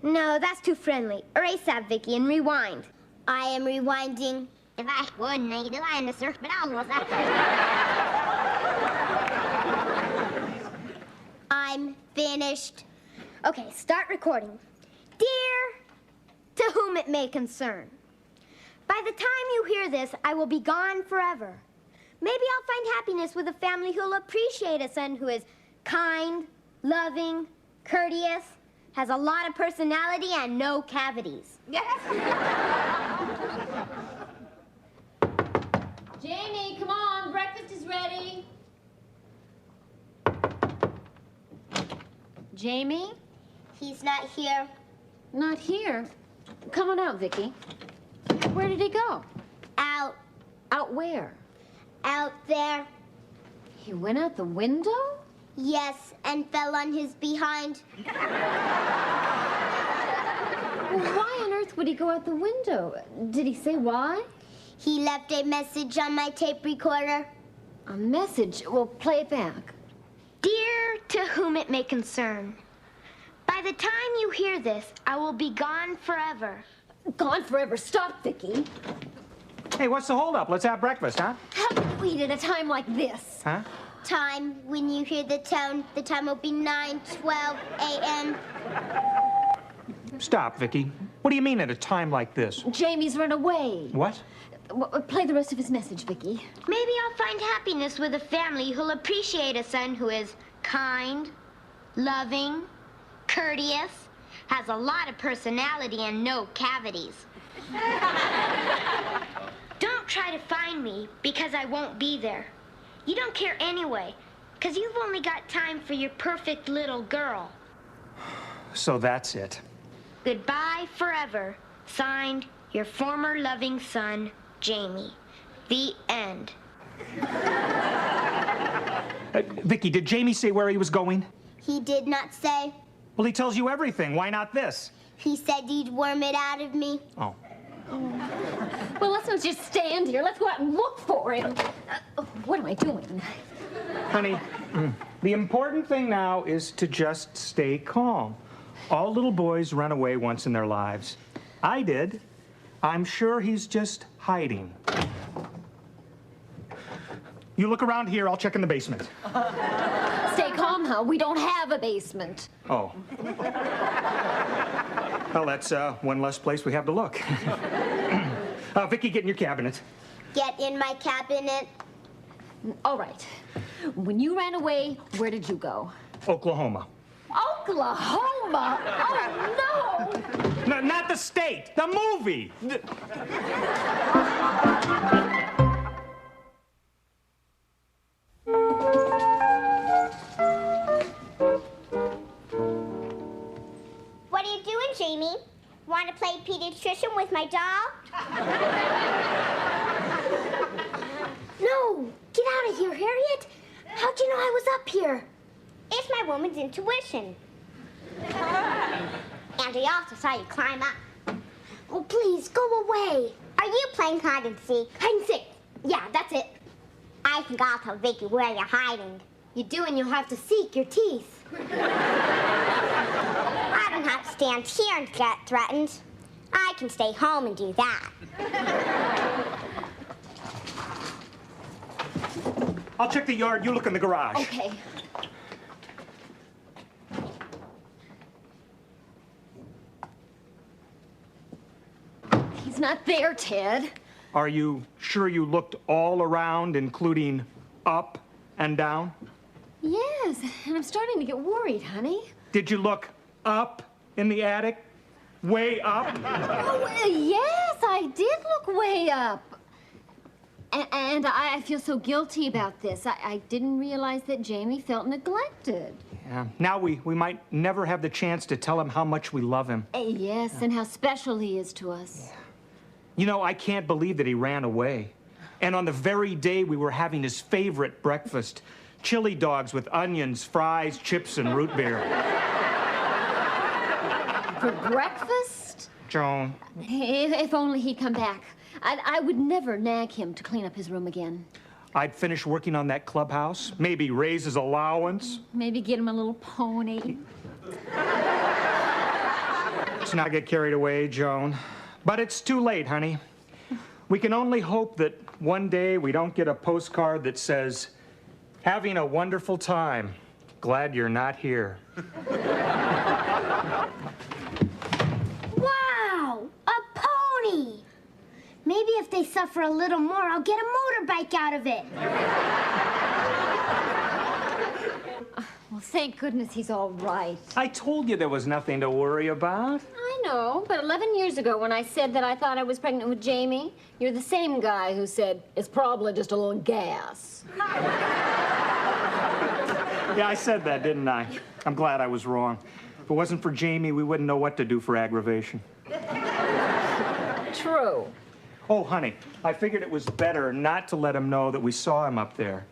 No, that's too friendly. Erase that, Vicky, and rewind. I am rewinding. If I wouldn't, I could do in the surf, but almost. I'm finished. Okay, start recording. Dear, to whom it may concern. By the time you hear this, I will be gone forever. Maybe I'll find happiness with a family who'll appreciate a son who is kind, loving, courteous, has a lot of personality and no cavities. Jamie, come on, breakfast is ready. Jamie? He's not here. Not here. Come on out, Vicky. Where did he go? Out. Out where? Out there. He went out the window? Yes, and fell on his behind. Well, why on earth would he go out the window? Did he say why? He left a message on my tape recorder. A message? Well, play it back. Dear, to whom it may concern. By the time you hear this, I will be gone forever. Gone forever. Stop, Vicky. Hey, what's the holdup? Let's have breakfast, huh? How can we eat at a time like this? Huh? Time, when you hear the tone, the time will be 9:12 a.m. Stop, Vicky. What do you mean at a time like this? Jamie's run away. What? Play the rest of his message, Vicky. Maybe I'll find happiness with a family who'll appreciate a son who is kind, loving, courteous, has a lot of personality and no cavities. Don't try to find me because I won't be there. You don't care anyway, because you've only got time for your perfect little girl. So that's it. Goodbye forever. Signed, your former loving son, Jamie. The end. Vicky, did Jamie say where he was going? He did not say. Well, he tells you everything. Why not this? He said he'd worm it out of me. Oh. Well, let's not just stand here. Let's go out and look for him. What am I doing? Honey, the important thing now is to just stay calm. All little boys run away once in their lives. I did. I'm sure he's just hiding. You look around here, I'll check in the basement. Stay calm, We don't have a basement. Oh. Well, that's one less place we have to look. Vicky, get in your cabinet. Get in my cabinet. All right. When you ran away, where did you go? Oklahoma. Oklahoma? Oh, no! No, not the state, the movie. What are you doing, Jamie? Want to play pediatrician with my doll? No! Get out of here, Harriet! How'd you know I was up here? It's my woman's intuition. And I also saw you climb up. Oh, please, go away. Are you playing hide and seek? Hide and seek. Yeah, that's it. I think I'll tell Vicky where you're hiding. You do, and you'll have to seek your teeth. I don't have to stand here and get threatened. I can stay home and do that. I'll check the yard, you look in the garage. Okay. He's not there, Ted. Are you sure you looked all around, including up and down? Yes, and I'm starting to get worried, honey. Did you look up in the attic? Way up? Oh, yes, I did look way up. And I feel so guilty about this. I didn't realize that Jamie felt neglected. Yeah. Now we might never have the chance to tell him how much we love him. Yes, and how special he is to us. You know, I can't believe that he ran away. And on the very day we were having his favorite breakfast, chili dogs with onions, fries, chips, and root beer. For breakfast? Joan. If only he'd come back. I would never nag him to clean up his room again. I'd finish working on that clubhouse, maybe raise his allowance. Maybe get him a little pony. Let's not get carried away, Joan. But it's too late, honey. We can only hope that one day we don't get a postcard that says, "Having a wonderful time. Glad you're not here." Wow! A pony! Maybe if they suffer a little more, I'll get a motorbike out of it. Well, thank goodness he's all right. I told you there was nothing to worry about. I know, but 11 years ago when I said that I thought I was pregnant with Jamie, you're the same guy who said, "It's probably just a little gas." Yeah, I said that, didn't I? I'm glad I was wrong. If it wasn't for Jamie, we wouldn't know what to do for aggravation. True. Oh, honey, I figured it was better not to let him know that we saw him up there.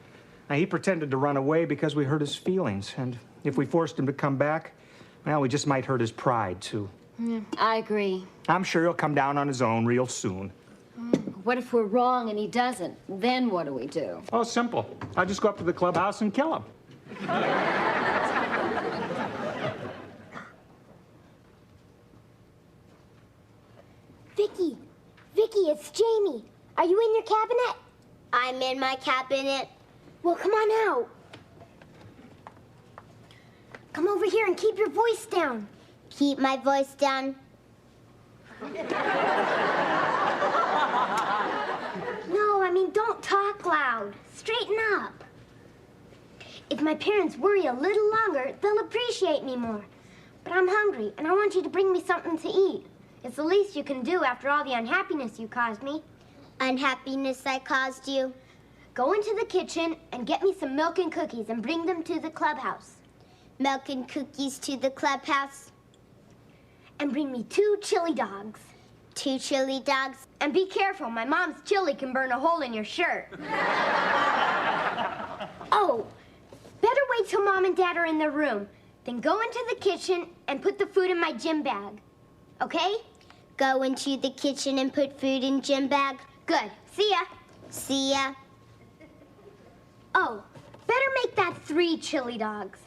Now, he pretended to run away because we hurt his feelings, and if we forced him to come back, well, we just might hurt his pride, too. Yeah, I agree. I'm sure he'll come down on his own real soon. What if we're wrong and he doesn't? Then what do we do? Oh, simple. I'll just go up to the clubhouse and kill him. Vicky, it's Jamie. Are you in your cabinet? I'm in my cabinet. Well, come on out. Come over here and keep your voice down. Keep my voice down. No, I mean, don't talk loud. Straighten up. If my parents worry a little longer, they'll appreciate me more. But I'm hungry, and I want you to bring me something to eat. It's the least you can do after all the unhappiness you caused me. Unhappiness I caused you. Go into the kitchen and get me some milk and cookies and bring them to the clubhouse. Milk and cookies to the clubhouse. And bring me 2 chili dogs. 2 chili dogs. And be careful, my mom's chili can burn a hole in your shirt. Oh, better wait till Mom and Dad are in their room. Then go into the kitchen and put the food in my gym bag. Okay? Go into the kitchen and put food in gym bag. Good. See ya. See ya. Oh, better make that 3 chili dogs.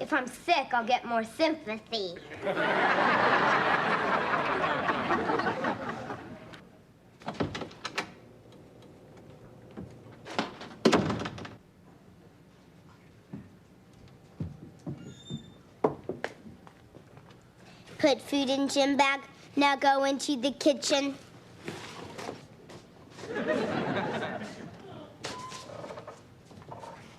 If I'm sick, I'll get more sympathy. Put food in gym bag. Now go into the kitchen.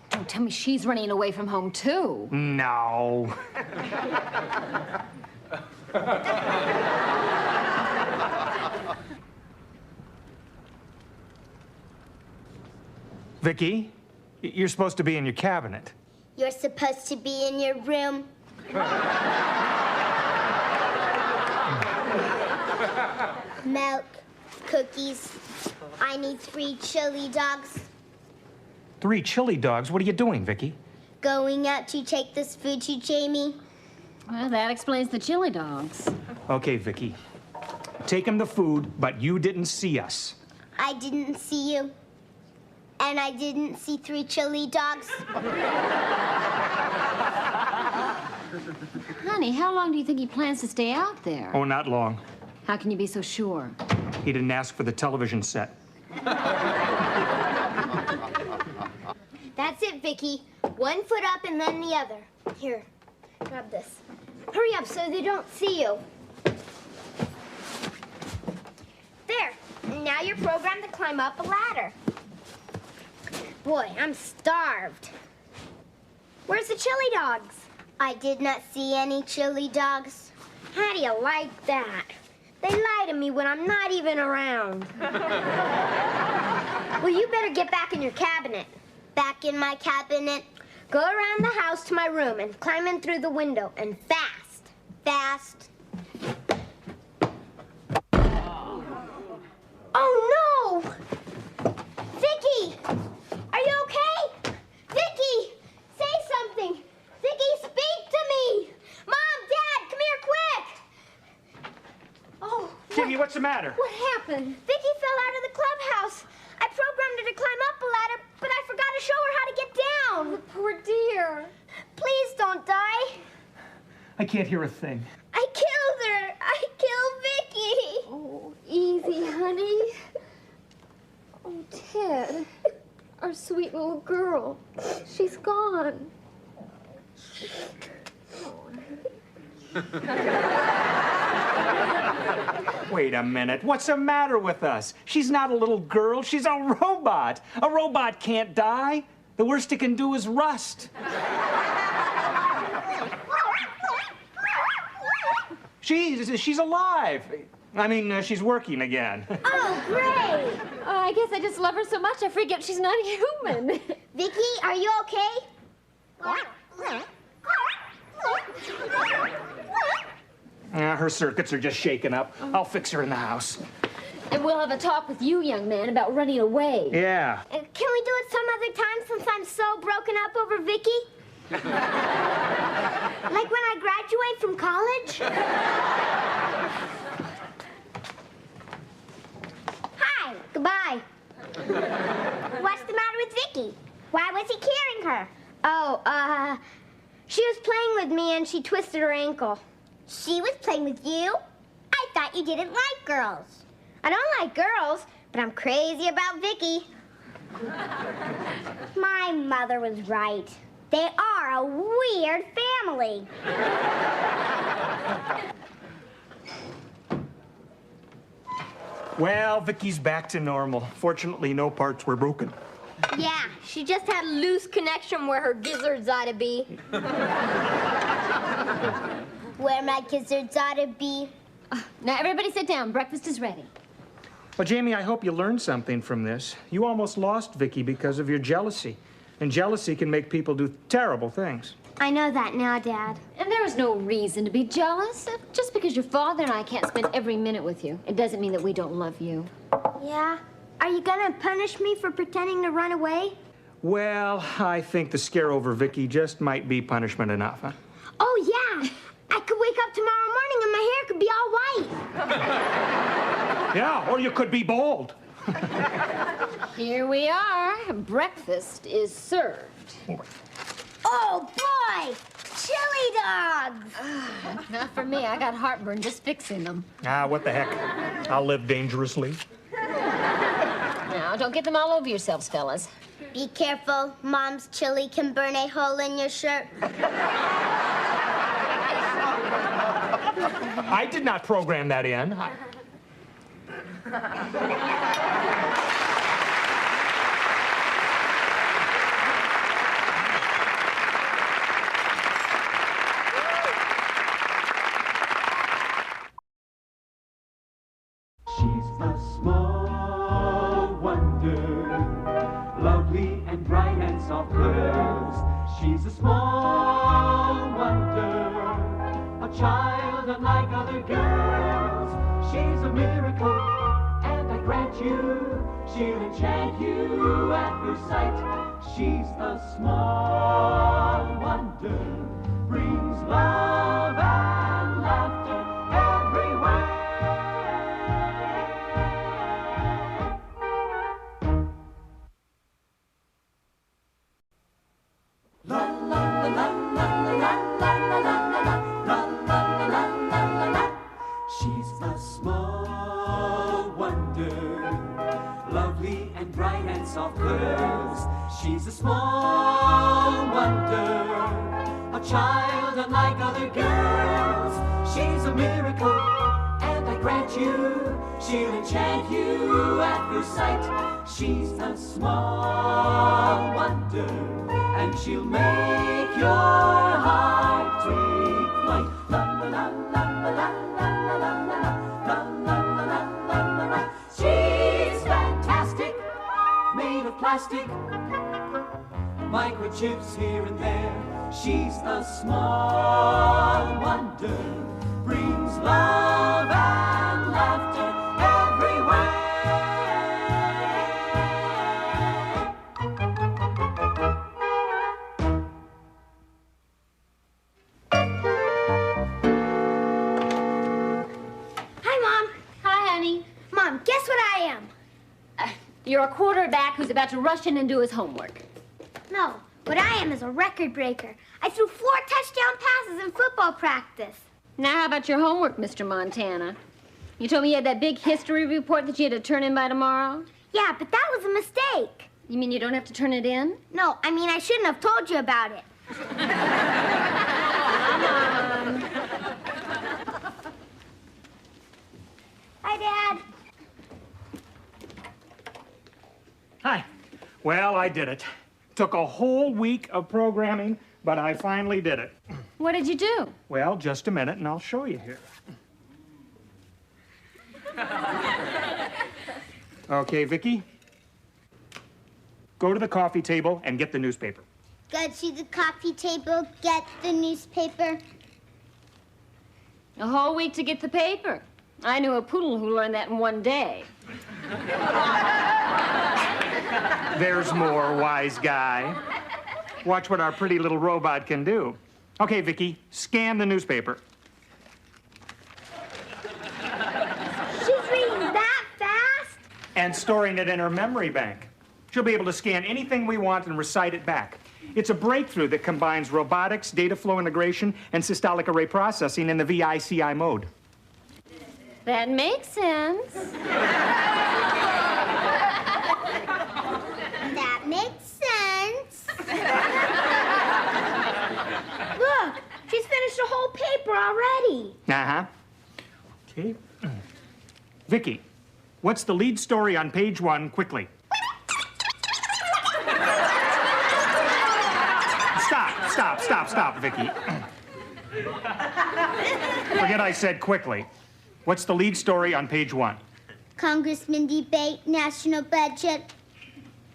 Don't tell me she's running away from home, too. No. Vicky, you're supposed to be in your cabinet. You're supposed to be in your room. Milk, cookies. I need 3 chili dogs. 3 chili dogs? What are you doing, Vicky? Going out to take this food to Jamie. Well, that explains the chili dogs. Okay, Vicky. Take him the food, but you didn't see us. I didn't see you. And I didn't see 3 chili dogs. Honey, how long do you think he plans to stay out there? Oh, not long. How can you be so sure? He didn't ask for the television set. That's it, Vicky. 1 foot up and then the other. Here, grab this. Hurry up so they don't see you. There. Now you're programmed to climb up a ladder. Boy, I'm starved. Where's the chili dogs? I did not see any chili dogs. How do you like that? They lie to me when I'm not even around. Well, you better get back in your cabinet. Back in my cabinet. Go around the house to my room and climb in through the window, and fast. Fast. Oh, no! Vicky! Are you okay? Vicky! Say something! Vicky, speak to me! Mom, Dad, come here quick! Oh, Jimmy, what's the matter? what happened? Vicky fell out of the clubhouse. I programmed her to climb up a ladder, but I forgot to show her how to get down. Oh, poor dear. Please don't die. I can't hear a thing. I killed her. I killed Vicky. Oh, easy, honey. Oh, Ted, our sweet little girl. She's gone. Wait a minute. What's the matter with us? She's not a little girl. She's a robot. A robot can't die. The worst it can do is rust. She's alive. I mean, she's working again. Oh, great. Oh, I guess I just love her so much I forget she's not human. Vicky, are you okay? Her circuits are just shaken up. I'll fix her in the house. And we'll have a talk with you, young man, about running away. Yeah. Can we do it some other time since I'm so broken up over Vicky? Like when I graduate from college? Hi, goodbye. What's the matter with Vicky? Why was he carrying her? Oh, she was playing with me and she twisted her ankle. She was playing with you? I thought you didn't like girls. I don't like girls, but I'm crazy about Vicky. My mother was right. They are a weird family. Well, Vicky's back to normal. Fortunately, no parts were broken. Yeah, she just had a loose connection where her gizzards ought to be. Where my gizzards ought to be. Now, everybody sit down. Breakfast is ready. Well, Jamie, I hope you learned something from this. You almost lost Vicky because of your jealousy. And jealousy can make people do terrible things. I know that now, Dad. And there is no reason to be jealous. Just because your father and I can't spend every minute with you, it doesn't mean that we don't love you. Yeah? Are you gonna punish me for pretending to run away? Well, I think the scare over Vicky just might be punishment enough, huh? Oh, yeah. I could wake up tomorrow morning and my hair could be all white. Yeah, or you could be bald. Here we are. Breakfast is served. Oh, boy! Chili dogs! Not for me. I got heartburn just fixing them. Ah, what the heck. I'll live dangerously. Now, don't get them all over yourselves, fellas. Be careful. Mom's chili can burn a hole in your shirt. I did not program that in. She's a small wonder, lovely and bright and soft curves. She's a small wonder, a child unlike other girls. She's a miracle, and I grant you, she'll enchant you at first sight. She's a small wonder, brings love and laughter everywhere. La la la la la la la la la la. She's a small wonder, lovely and bright and soft curves. She's a small wonder, a child unlike other girls. She's a miracle, and I grant you, she'll enchant you at first sight. She's a small wonder, and she'll make your heart take flight. La la la la la la la la la la la la la la. She's fantastic, made of plastic, microchips here and there. She's a small wonder, brings love and laughter everywhere. Mom, guess what I am? You're a quarterback who's about to rush in and do his homework. No, what I am is a record breaker. I threw 4 touchdown passes in football practice. Now, how about your homework, Mr. Montana? You told me you had that big history report that you had to turn in by tomorrow? Yeah, but that was a mistake. You mean you don't have to turn it in? No, I mean I shouldn't have told you about it. Hi, Dad. Hi. Well, I did it. Took a whole week of programming, but I finally did it. What did you do? Well, just a minute, and I'll show you here. Okay, Vicky. Go to the coffee table and get the newspaper. Go to the coffee table, get the newspaper. A whole week to get the paper. I knew a poodle who learned that in one day. There's more, wise guy. Watch what our pretty little robot can do. Okay, Vicky, scan the newspaper. She's reading that fast? And storing it in her memory bank. She'll be able to scan anything we want and recite it back. It's a breakthrough that combines robotics, data flow integration, and systolic array processing in the VICI mode. That makes sense. That makes sense. Look, she's finished a whole paper already. Uh-huh. Okay. Vicky, what's the lead story on page 1, quickly? Stop, Vicky. Forget I said quickly. What's the lead story on page 1? Congressman debate national budget.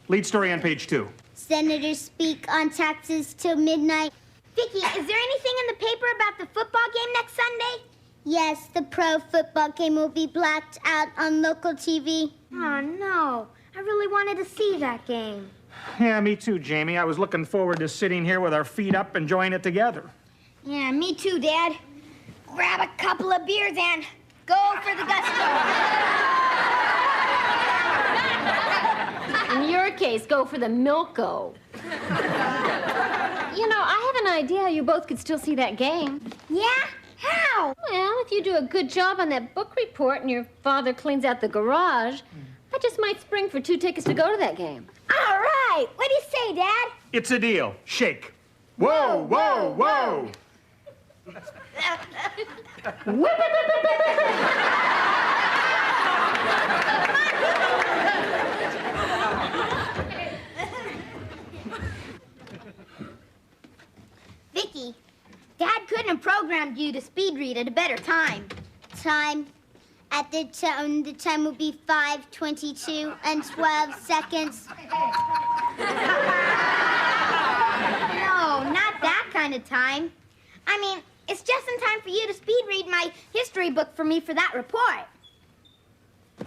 Lead story on page 2. Senators speak on taxes till midnight. Vicky, is there anything in the paper about the football game next Sunday? Yes, the pro football game will be blacked out on local TV. Oh, no. I really wanted to see that game. Yeah, me too, Jamie. I was looking forward to sitting here with our feet up enjoying it together. Yeah, me too, Dad. Grab a couple of beers and go for the gusto. In your case, go for the Milko. You know, I have an idea how you both could still see that game. Yeah? How? Well, if you do a good job on that book report and your father cleans out the garage, I just might spring for 2 tickets to go to that game. All right. What do you say, Dad? It's a deal. Shake. Whoa, whoa, whoa. Vicky, Dad couldn't have programmed you to speed read at a better time. Time. At the time will be 5:22 and 12 seconds. No, not that kind of time. I mean, it's just in time for you to speed read my history book for me for that report.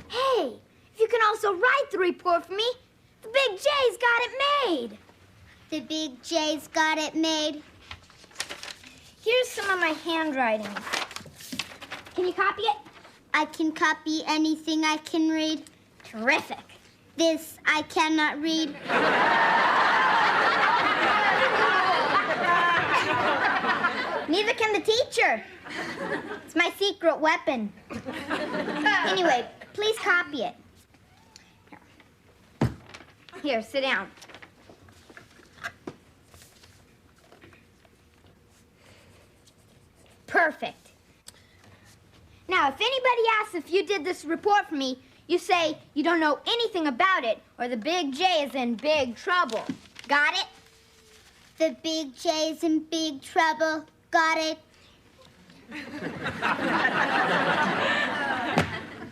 Hey, if you can also write the report for me, the Big J's got it made. The Big J's got it made. Here's some of my handwriting. Can you copy it? I can copy anything I can read. Terrific. This I cannot read. Neither can the teacher. It's my secret weapon. Anyway, please copy it. Here, sit down. Perfect. Now, if anybody asks if you did this report for me, you say you don't know anything about it, or the Big J is in big trouble. Got it? The Big J's in big trouble. Got it?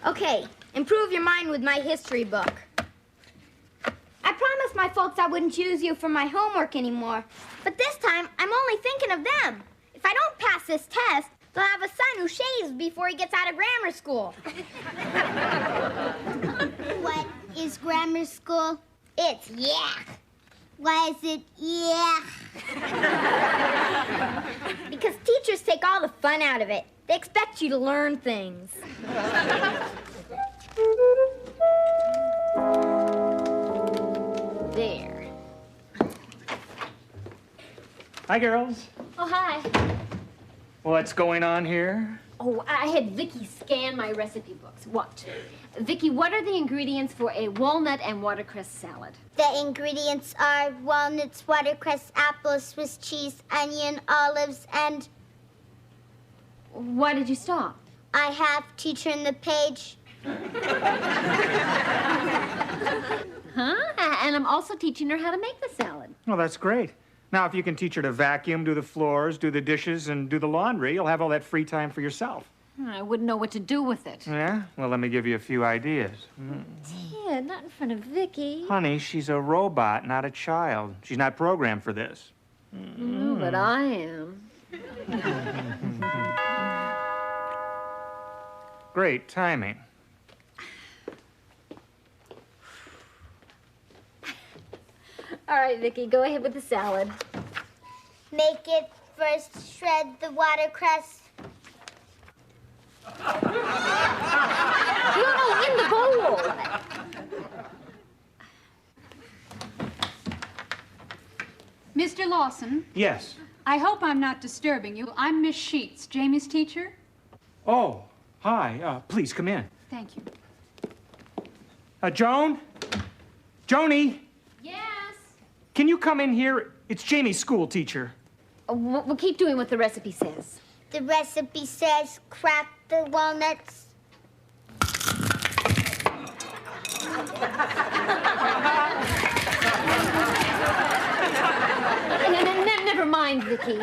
Okay, improve your mind with my history book. I promised my folks I wouldn't use you for my homework anymore, but this time I'm only thinking of them. If I don't pass this test, they'll have a son who shaves before he gets out of grammar school. What is grammar school? It's yak. Why is it yeah? Because teachers take all the fun out of it. They expect you to learn things. There. Hi, girls. Oh, hi. What's going on here? Oh, I had Vicky scan my recipe books. What? Vicky, what are the ingredients for a walnut and watercress salad? The ingredients are walnuts, watercress, apples, Swiss cheese, onion, olives, and Why did you stop? I have teacher in the page. Huh? And I'm also teaching her how to make the salad. Well, that's great. Now, if you can teach her to vacuum, do the floors, do the dishes, and do the laundry, you'll have all that free time for yourself. I wouldn't know what to do with it. Yeah? Well, let me give you a few ideas. Ted, not in front of Vicky. Honey, she's a robot, not a child. She's not programmed for this. No, but I am. Great timing. All right, Vicky, go ahead with the salad. Make it first, shred the watercress. No, in the bowl. Mr. Lawson, Yes. I hope I'm not disturbing you. I'm Miss Sheets, Jamie's teacher. Oh, hi. Please come in. Thank you. Joan? Joni, Yes. can you come in here? It's Jamie's school teacher. We'll keep doing what the recipe says. The recipe says crack the walnuts. Never mind, Vicky.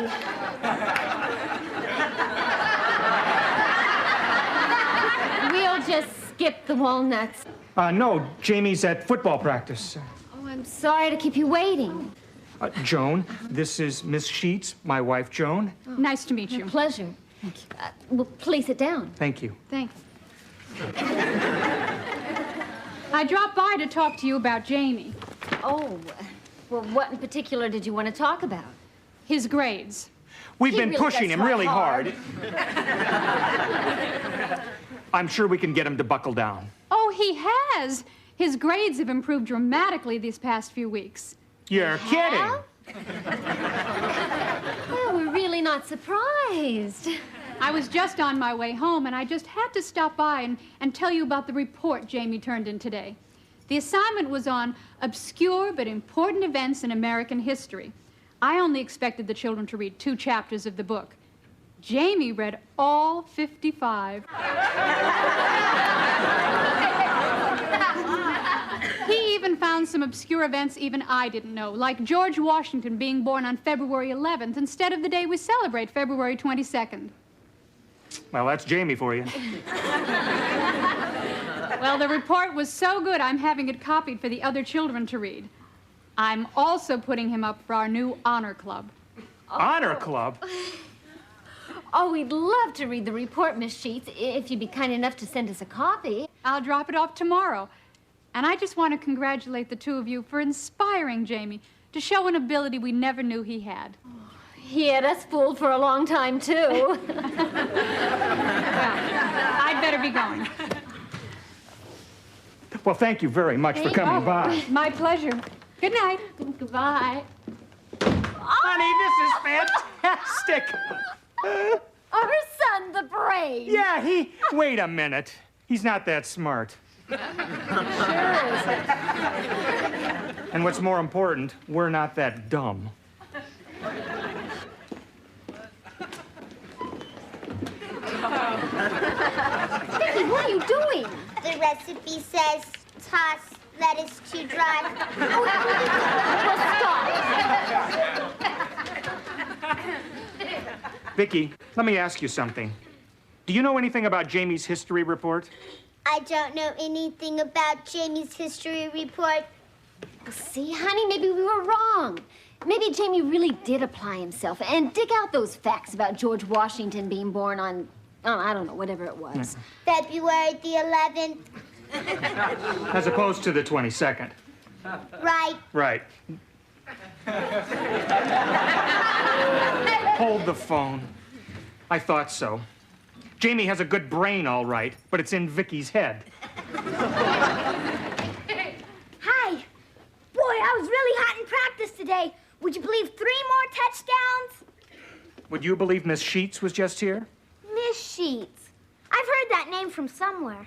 We'll just skip the walnuts. No, Jamie's at football practice. Oh, I'm sorry to keep you waiting. Joan, this is Miss Sheets, my wife, Joan. Nice to meet you. Pleasure. Thank you. Well, please sit down. Thank you. Thanks. I dropped by to talk to you about Jamie. Oh, well, what in particular did you want to talk about? His grades. We've He been really pushing does him try really hard. hard. I'm sure we can get him to buckle down. Oh, he has. His grades have improved dramatically these past few weeks. You're kidding. Well, we're really not surprised. I was just on my way home, and I just had to stop by and tell you about the report Jamie turned in today. The assignment was on obscure but important events in American history. I only expected the children to read 2 chapters of the book. Jamie read all 55. He even found some obscure events even I didn't know, like George Washington being born on February 11th instead of the day we celebrate, February 22nd. Well, that's Jamie for you. Well, the report was so good, I'm having it copied for the other children to read. I'm also putting him up for our new honor club. Honor club? Oh, we'd love to read the report, Miss Sheets, if you'd be kind enough to send us a copy. I'll drop it off tomorrow. And I just want to congratulate the two of you for inspiring Jamie to show an ability we never knew he had. He had us fooled for a long time, too. Well, I'd better be going. Well, thank you very much for coming by. My pleasure. Good night. Goodbye. Honey, this is fantastic. Our son, the brave. Yeah, wait a minute. He's not that smart. Sure is. And what's more important, we're not that dumb. Vicky, what are you doing? The recipe says toss lettuce to dry. Vicky, let me ask you something. Do you know anything about Jamie's history report? I don't know anything about Jamie's history report. See, honey, maybe we were wrong. Maybe Jamie really did apply himself and dig out those facts about George Washington being born on, oh, I don't know, whatever it was. February the 11th. As opposed to the 22nd. Right. Right. Hold the phone. I thought so. Jamie has a good brain, all right, but it's in Vicky's head. Hi. Boy, I was really hot in practice today. Would you believe 3 more touchdowns? Would you believe Miss Sheets was just here? Miss Sheets. I've heard that name from somewhere.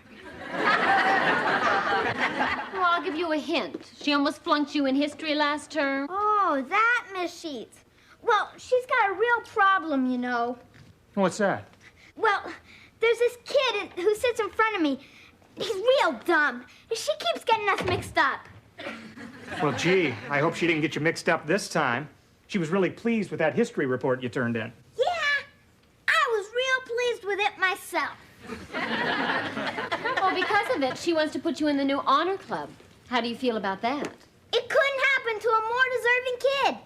Well, I'll give you a hint. She almost flunked you in history last term. Oh, that Miss Sheets. Well, she's got a real problem, you know. What's that? Well, there's this kid who sits in front of me. He's real dumb. She keeps getting us mixed up. Well, gee, I hope she didn't get you mixed up this time. She was really pleased with that history report you turned in. Yeah, I was real pleased with it myself. Well, because of it, she wants to put you in the new honor club. How do you feel about that? It couldn't happen to a more deserving kid.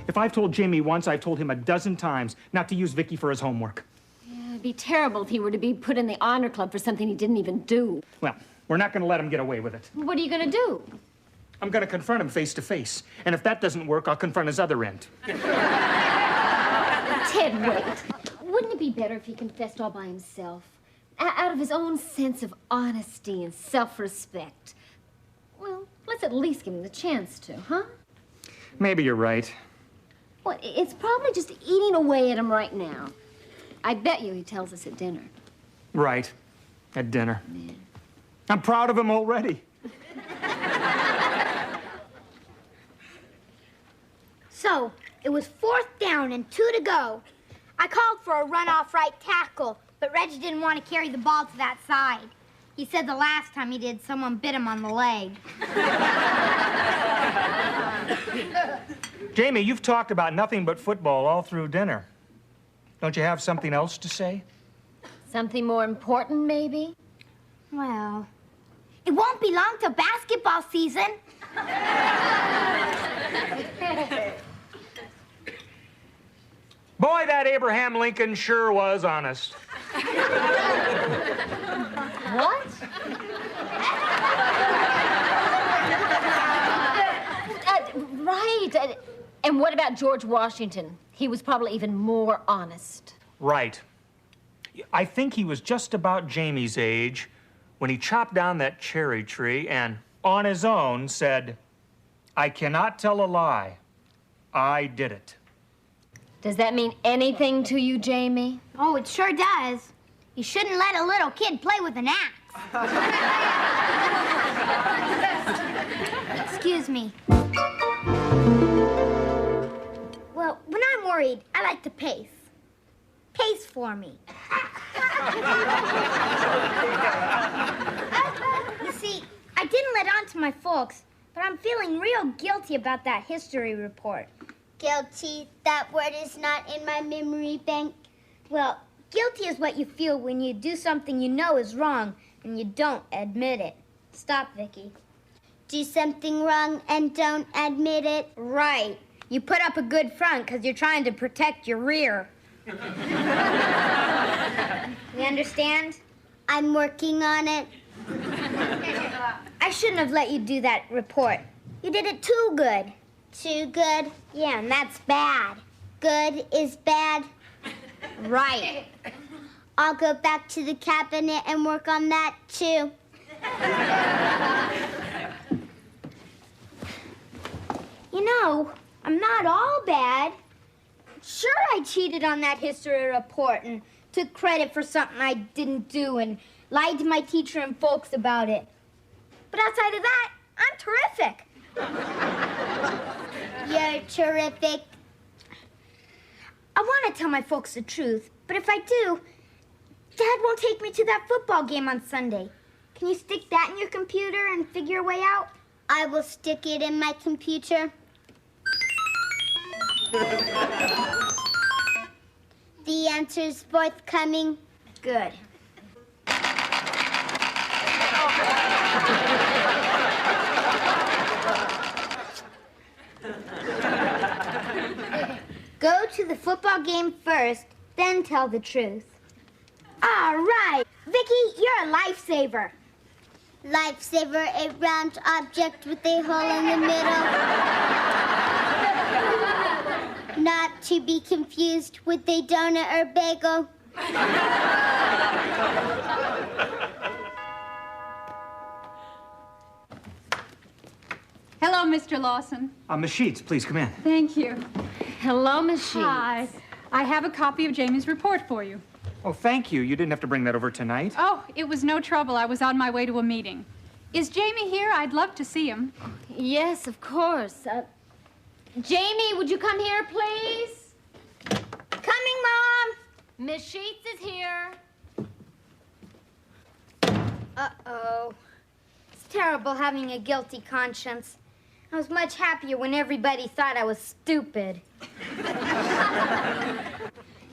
If I've told Jamie once, I've told him a dozen times not to use Vicky for his homework. Yeah, it'd be terrible if he were to be put in the honor club for something he didn't even do. Well, we're not going to let him get away with it. What are you going to do? I'm going to confront him face to face. And if that doesn't work, I'll confront his other end. Ted, wait. Wouldn't it be better if he confessed all by himself? Out of his own sense of honesty and self-respect. Well, let's at least give him the chance to, huh? Maybe you're right. Well, it's probably just eating away at him right now. I bet you he tells us at dinner. Right. At dinner. Yeah. I'm proud of him already. So, it was 4th down and 2 to go. I called for a runoff right tackle, but Reggie didn't want to carry the ball to that side. He said the last time he did, someone bit him on the leg. Jamie, you've talked about nothing but football all through dinner. Don't you have something else to say? Something more important, maybe? Well, it won't be long till basketball season. Boy, that Abraham Lincoln sure was honest. What? Right. And what about George Washington? He was probably even more honest. Right. I think he was just about Jamie's age when he chopped down that cherry tree and, on his own, said, "I cannot tell a lie. I did it." Does that mean anything to you, Jamie? Oh, it sure does. You shouldn't let a little kid play with an axe. Excuse me. Well, when I'm worried, I like to pace. Pace for me. You see, I didn't let on to my folks, but I'm feeling real guilty about that history report. Guilty. That word is not in my memory bank. Well, guilty is what you feel when you do something you know is wrong and you don't admit it. Stop, Vicky. Do something wrong and don't admit it. Right. You put up a good front because you're trying to protect your rear. You understand? I'm working on it. I shouldn't have let you do that report. You did it too good. Too good. Yeah, and that's bad. Good is bad. Right. I'll go back to the cabinet and work on that too. You know, I'm not all bad. Sure, I cheated on that history report and took credit for something I didn't do and lied to my teacher and folks about it. But outside of that, I'm terrific. You're terrific. I want to tell my folks the truth, but if I do, Dad won't take me to that football game on Sunday. Can you stick that in your computer and figure a way out? I will stick it in my computer. The answer's forthcoming. Good. Go to the football game first, then tell the truth. All right. Vicky, you're a lifesaver. Lifesaver, a round object with a hole in the middle. Not to be confused with a donut or bagel. Hello, Mr. Lawson. Miss Sheets, please come in. Thank you. Hello, Miss Sheets. Hi. I have a copy of Jamie's report for you. Oh, thank you. You didn't have to bring that over tonight. Oh, it was no trouble. I was on my way to a meeting. Is Jamie here? I'd love to see him. Yes, of course. Jamie, would you come here, please? Coming, Mom. Miss Sheets is here. Uh-oh. It's terrible having a guilty conscience. I was much happier when everybody thought I was stupid.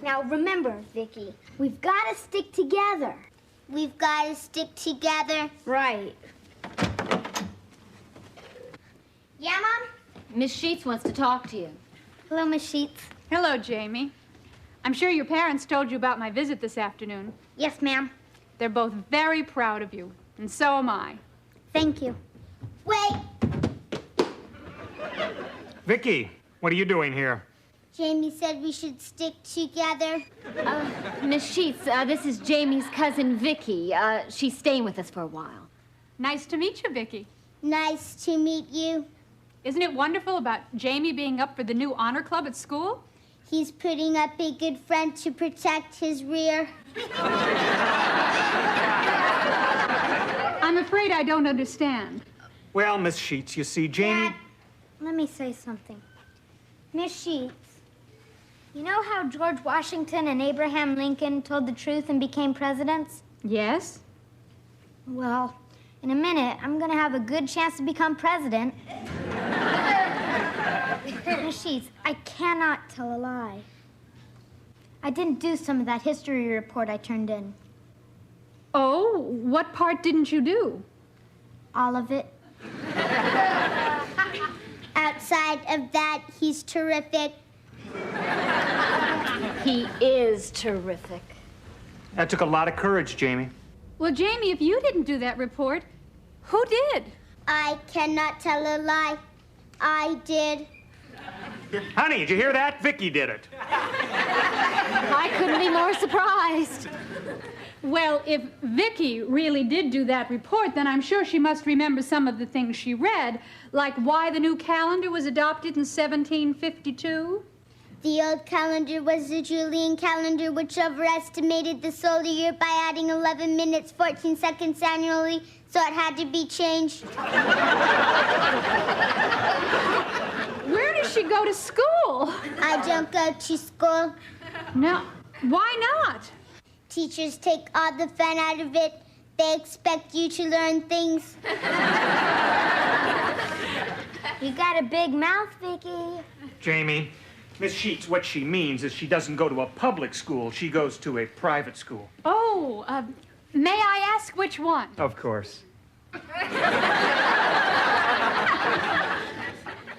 Now remember, Vicky, we've got to stick together. We've got to stick together. Right. Yeah, Mom? Miss Sheets wants to talk to you. Hello, Miss Sheets. Hello, Jamie. I'm sure your parents told you about my visit this afternoon. Yes, ma'am. They're both very proud of you, and so am I. Thank you. Wait, Vicky, what are you doing here? Jamie said we should stick together. Miss Sheets, this is Jamie's cousin, Vicky. She's staying with us for a while. Nice to meet you, Vicky. Nice to meet you. Isn't it wonderful about Jamie being up for the new honor club at school? He's putting up a good front to protect his rear. I'm afraid I don't understand. Well, Miss Sheets, you see, Jamie... Dad, let me say something. Miss Sheets, you know how George Washington and Abraham Lincoln told the truth and became presidents? Yes? Well, in a minute, I'm gonna have a good chance to become president. Miss Sheets, I cannot tell a lie. I didn't do some of that history report I turned in. Oh, what part didn't you do? All of it. Outside of that, he's terrific. He is terrific. That took a lot of courage, Jamie. Well, Jamie, if you didn't do that report, who did? I cannot tell a lie. I did. Honey, did you hear that? Vicky did it. I couldn't be more surprised. Well, if Vicky really did do that report, then I'm sure she must remember some of the things she read, like why the new calendar was adopted in 1752. The old calendar was the Julian calendar, which overestimated the solar year by adding 11 minutes, 14 seconds annually, so it had to be changed. Where does she go to school? I don't go to school. No. Why not? Teachers take all the fun out of it. They expect you to learn things. You got a big mouth, Vicky. Jamie, Miss Sheets, what she means is she doesn't go to a public school. She goes to a private school. Oh, may I ask which one? Of course.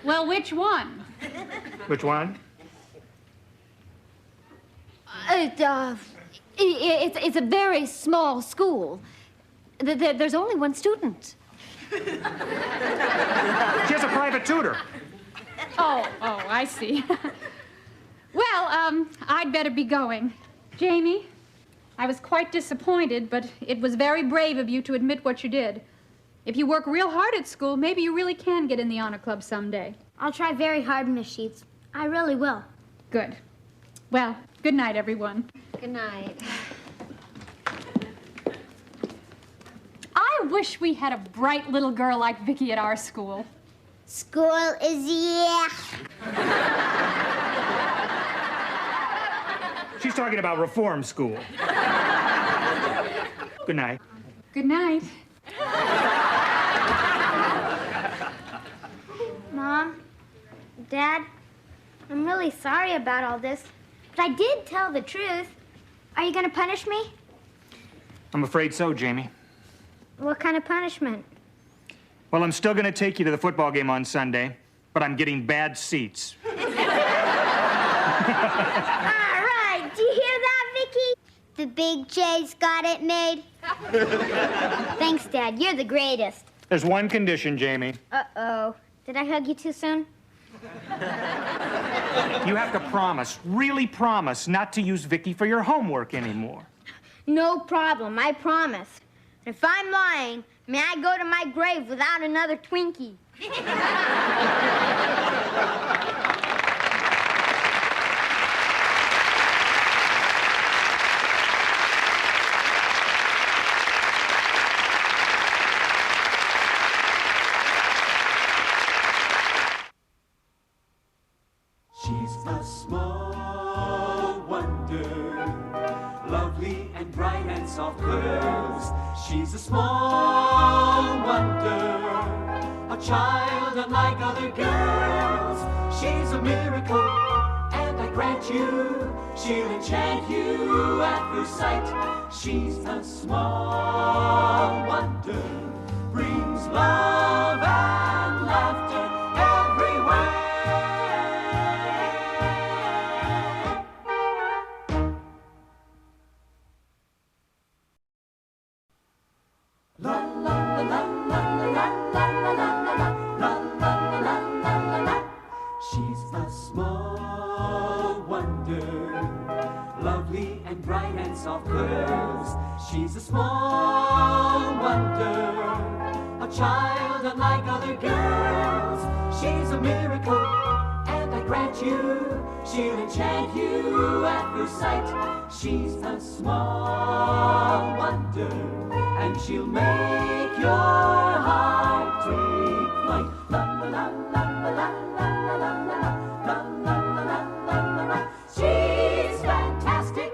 Well, which one? Which one? It's a very small school. There's only one student. She has a private tutor. Oh, I see. Well, I'd better be going. Jamie, I was quite disappointed, but it was very brave of you to admit what you did. If you work real hard at school, maybe you really can get in the honor club someday. I'll try very hard, Miss Sheets. I really will. Good. Well, good night, everyone. Good night. I wish we had a bright little girl like Vicky at our school. School is yeah. She's talking about reform school. Good night. Good night. Mom, Dad, I'm really sorry about all this, but I did tell the truth. Are you going to punish me? I'm afraid so, Jamie. What kind of punishment? Well, I'm still going to take you to the football game on Sunday, but I'm getting bad seats. All right, do you hear that, Vicky? The big J's got it made. Thanks, Dad. You're the greatest. There's one condition, Jamie. Uh-oh. Did I hug you too soon? You have to promise, really promise, not to use Vicky for your homework anymore. No problem, I promise. If I'm lying, may I go to my grave without another Twinkie? She's a small wonder, lovely and bright and soft curves. She's a small wonder, a child unlike other girls. She's a miracle, and I grant you, she'll enchant you at first sight. She's a small wonder, brings love and laughter everywhere. She's a small wonder, lovely and bright and soft curves. She's a small wonder, a child unlike other girls. She's a miracle, and I grant you, she'll enchant you at first sight. She's a small wonder, and she'll make your heart take flight. La la la la la la la la la la la la. She's fantastic,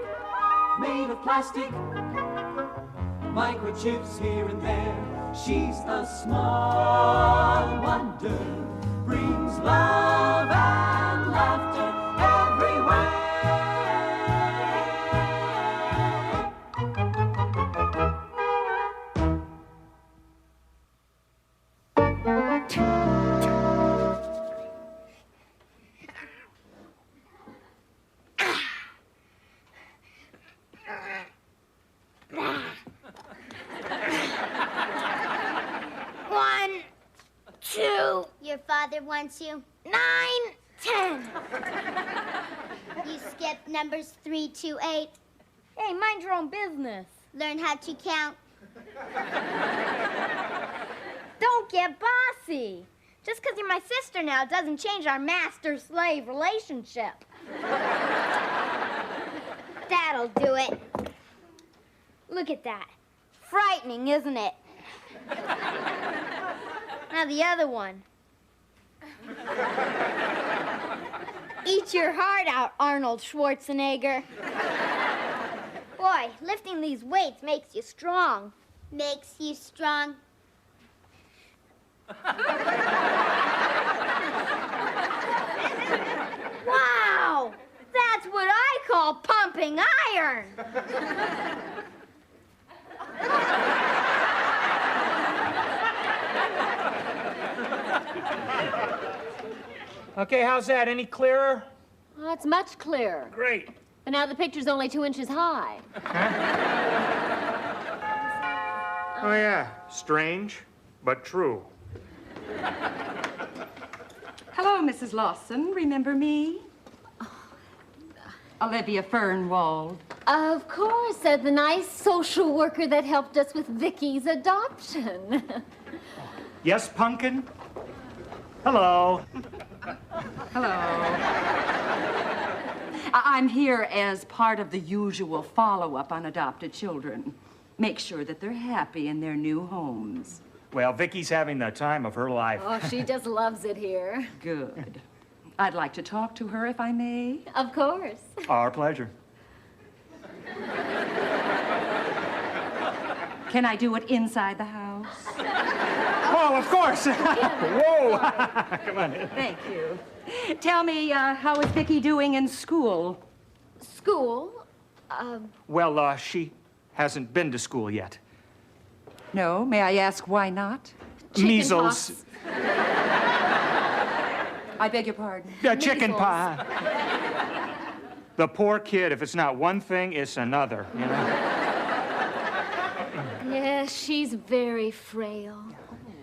made of plastic, microchips here and there. She's a small wonder, brings love and laughter everywhere. Your father wants you. 9, 10. You skipped numbers 3 to 8. Hey, mind your own business. Learn how to count. Don't get bossy. Just because you're my sister now doesn't change our master-slave relationship. That'll do it. Look at that. Frightening, isn't it? Now the other one. Eat your heart out, Arnold Schwarzenegger. Boy, lifting these weights makes you strong. Makes you strong. Wow! That's what I call pumping iron. Okay, how's that? Any clearer? Oh, it's much clearer. Great. But now the picture's only 2 inches high. Oh, yeah. Strange, but true. Hello, Mrs. Lawson. Remember me? Olivia Fernwald. Of course, the nice social worker that helped us with Vicky's adoption. Yes, Pumpkin? Hello. Hello. I'm here as part of the usual follow-up on adopted children. Make sure that they're happy in their new homes. Well, Vicky's having the time of her life. Oh, she just loves it here. Good. I'd like to talk to her if I may. Of course. Our pleasure. Can I do it inside the house? Oh, of course. Whoa. Come on in. Thank you. Tell me, how is Vicky doing in school? School? Well, she hasn't been to school yet. No? May I ask why not? Measles. Pox. I beg your pardon. Chicken Measles. pie. The poor kid, if it's not one thing, it's another, you know? Yes, she's very frail.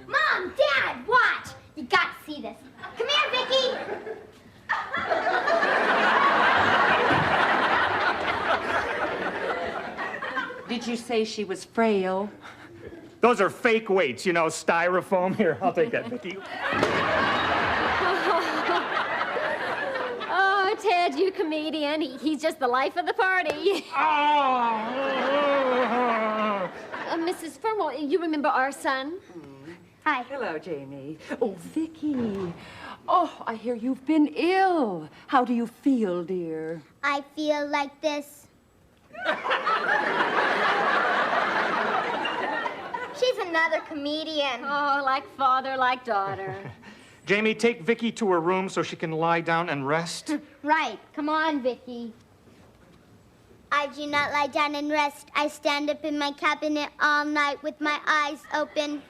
Mom, Dad, watch. You got to see this. Come here, Vicky. Did you say she was frail? Those are fake weights, you know, styrofoam. Here, I'll take that, Vicky. Oh, Ted, you comedian. He's just the life of the party. Oh! Mrs. Fernwell, you remember our son? Hi. Hello, Jamie. Oh, Vicky. Oh, I hear you've been ill. How do you feel, dear? I feel like this. She's another comedian. Oh, like father, like daughter. Jamie, take Vicky to her room so she can lie down and rest. Right. Come on, Vicky. I do not lie down and rest. I stand up in my cabinet all night with my eyes open.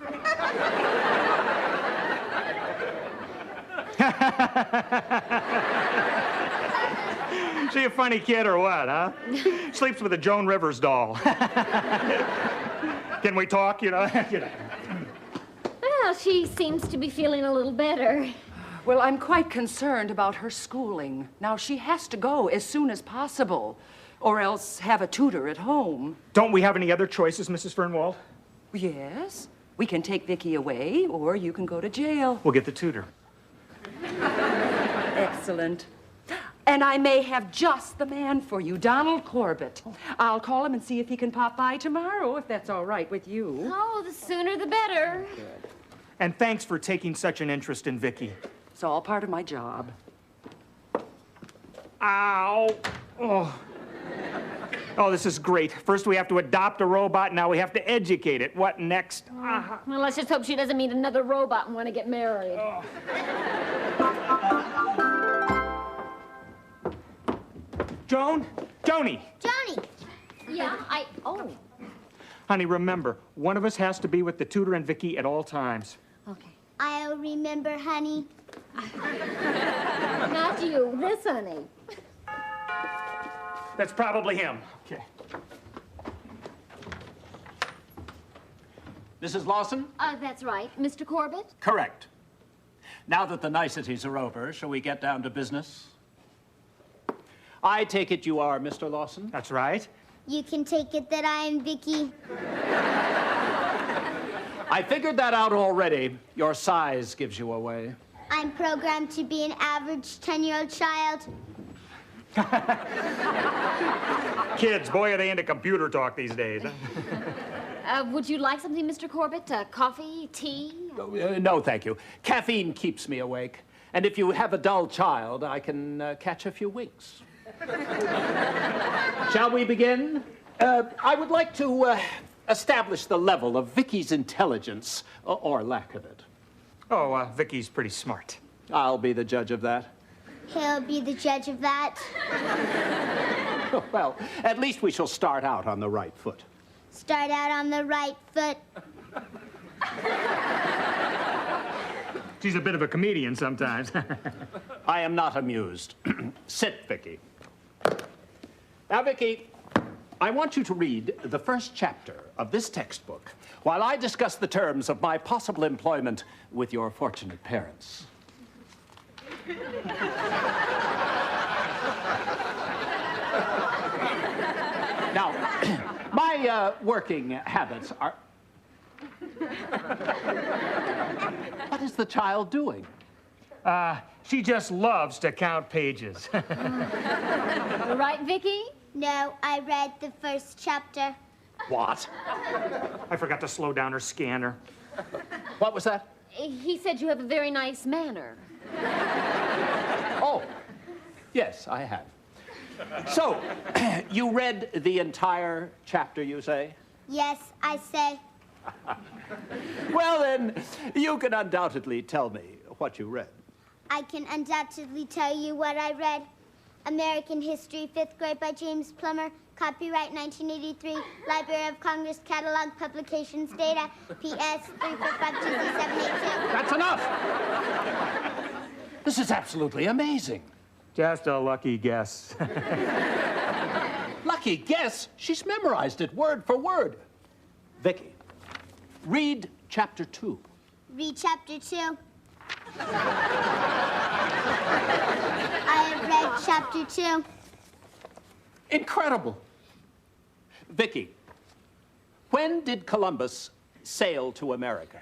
She a funny kid or what, huh? Sleeps with a Joan Rivers doll. Can we talk, you know? Well, she seems to be feeling a little better. Well, I'm quite concerned about her schooling. Now, she has to go as soon as possible, or else have a tutor at home. Don't we have any other choices, Mrs. Fernwald? Yes. We can take Vicky away, or you can go to jail. We'll get the tutor. Excellent. And I may have just the man for you, Donald Corbett. I'll call him and see if he can pop by tomorrow, if that's all right with you. Oh, the sooner the better. And thanks for taking such an interest in Vicky. It's all part of my job. Ow. Oh. Oh, this is great. First we have to adopt a robot, now we have to educate it. What next? Well, let's just hope she doesn't meet another robot and want to get married. Oh. Joan? Joni! Johnny! Yeah, oh. Honey, remember, one of us has to be with the tutor and Vicky at all times. Okay. I'll remember, honey. Not you, this honey. That's probably him. Okay. Mrs. Lawson? That's right. Mr. Corbett? Correct. Now that the niceties are over, shall we get down to business? I take it you are Mr. Lawson? That's right. You can take it that I am Vicky. I figured that out already. Your size gives you away. I'm programmed to be an average 10-year-old child. Kids, boy, are they into computer talk these days. Huh? Would you like something, Mr. Corbett? Coffee, tea? No, thank you. Caffeine keeps me awake. And if you have a dull child, I can catch a few winks. Shall we begin? I would like to establish the level of Vicky's intelligence, or lack of it. Oh, Vicky's pretty smart. I'll be the judge of that. He'll be the judge of that. Well, at least we shall start out on the right foot. Start out on the right foot. She's a bit of a comedian sometimes. I am not amused. Sit, Vicky. Now, Vicky, I want you to read the first chapter of this textbook while I discuss the terms of my possible employment with your fortunate parents. Now, my working habits are... What is the child doing? She just loves to count pages. Right, Vicky? No, I read the first chapter. What? I forgot to slow down her scanner. What was that? He said you have a very nice manner. Oh, yes, I have. So, you read the entire chapter, you say? Yes, I say. Well, then, you can undoubtedly tell me what you read. I can undoubtedly tell you what I read. American History, 5th grade by James Plummer. Copyright 1983. Library of Congress Catalog Publications Data. PS 3452782. That's enough! This is absolutely amazing. Just a lucky guess. Lucky guess? She's memorized it word for word. Vicky, read chapter 2. Read chapter 2. I have read chapter 2. Incredible. Vicky, when did Columbus sail to America?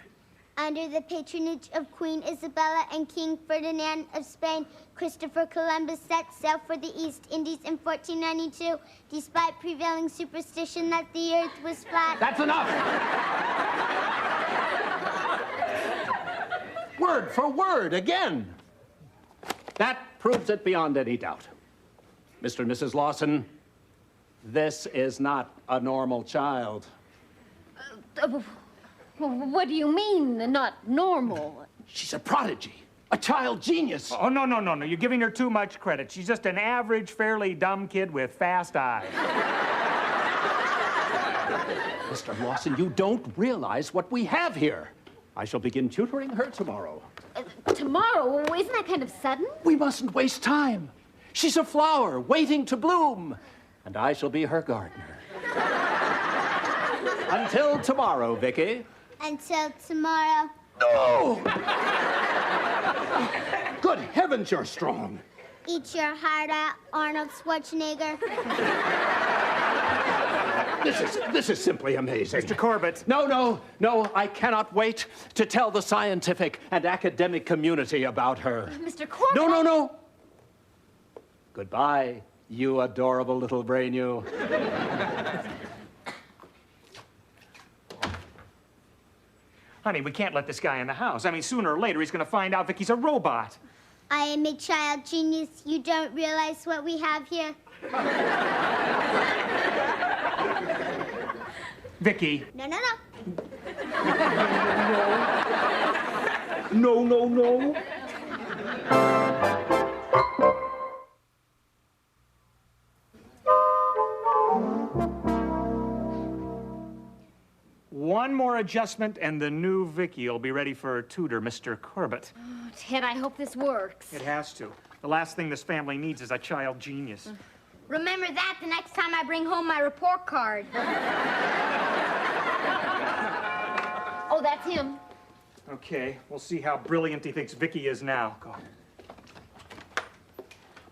Under the patronage of Queen Isabella and King Ferdinand of Spain, Christopher Columbus set sail for the East Indies in 1492, despite prevailing superstition that the earth was flat. That's enough! Word for word, again. That proves it beyond any doubt. Mr. and Mrs. Lawson, this is not a normal child. What do you mean, not normal? She's a prodigy, a child genius. Oh, no. You're giving her too much credit. She's just an average, fairly dumb kid with fast eyes. Mr. Lawson, you don't realize what we have here. I shall begin tutoring her tomorrow. Tomorrow? Isn't that kind of sudden? We mustn't waste time. She's a flower waiting to bloom, and I shall be her gardener. Until tomorrow, Vicky. Until tomorrow. No! Good heavens, you're strong. Eat your heart out, Arnold Schwarzenegger. This is simply amazing. Mr. Corbett. No, I cannot wait to tell the scientific and academic community about her. Mr. Corbett. No. Goodbye, you adorable little brain, you. Honey, we can't let this guy in the house. I mean, sooner or later, he's going to find out Vicky's a robot. I am a child genius. You don't realize what we have here. Vicky. No. No. One more adjustment, and the new Vicky will be ready for tutor, Mr. Corbett. Oh, Ted, I hope this works. It has to. The last thing this family needs is a child genius. Remember that the next time I bring home my report card. Oh, that's him. Okay, we'll see how brilliant he thinks Vicky is now. Go.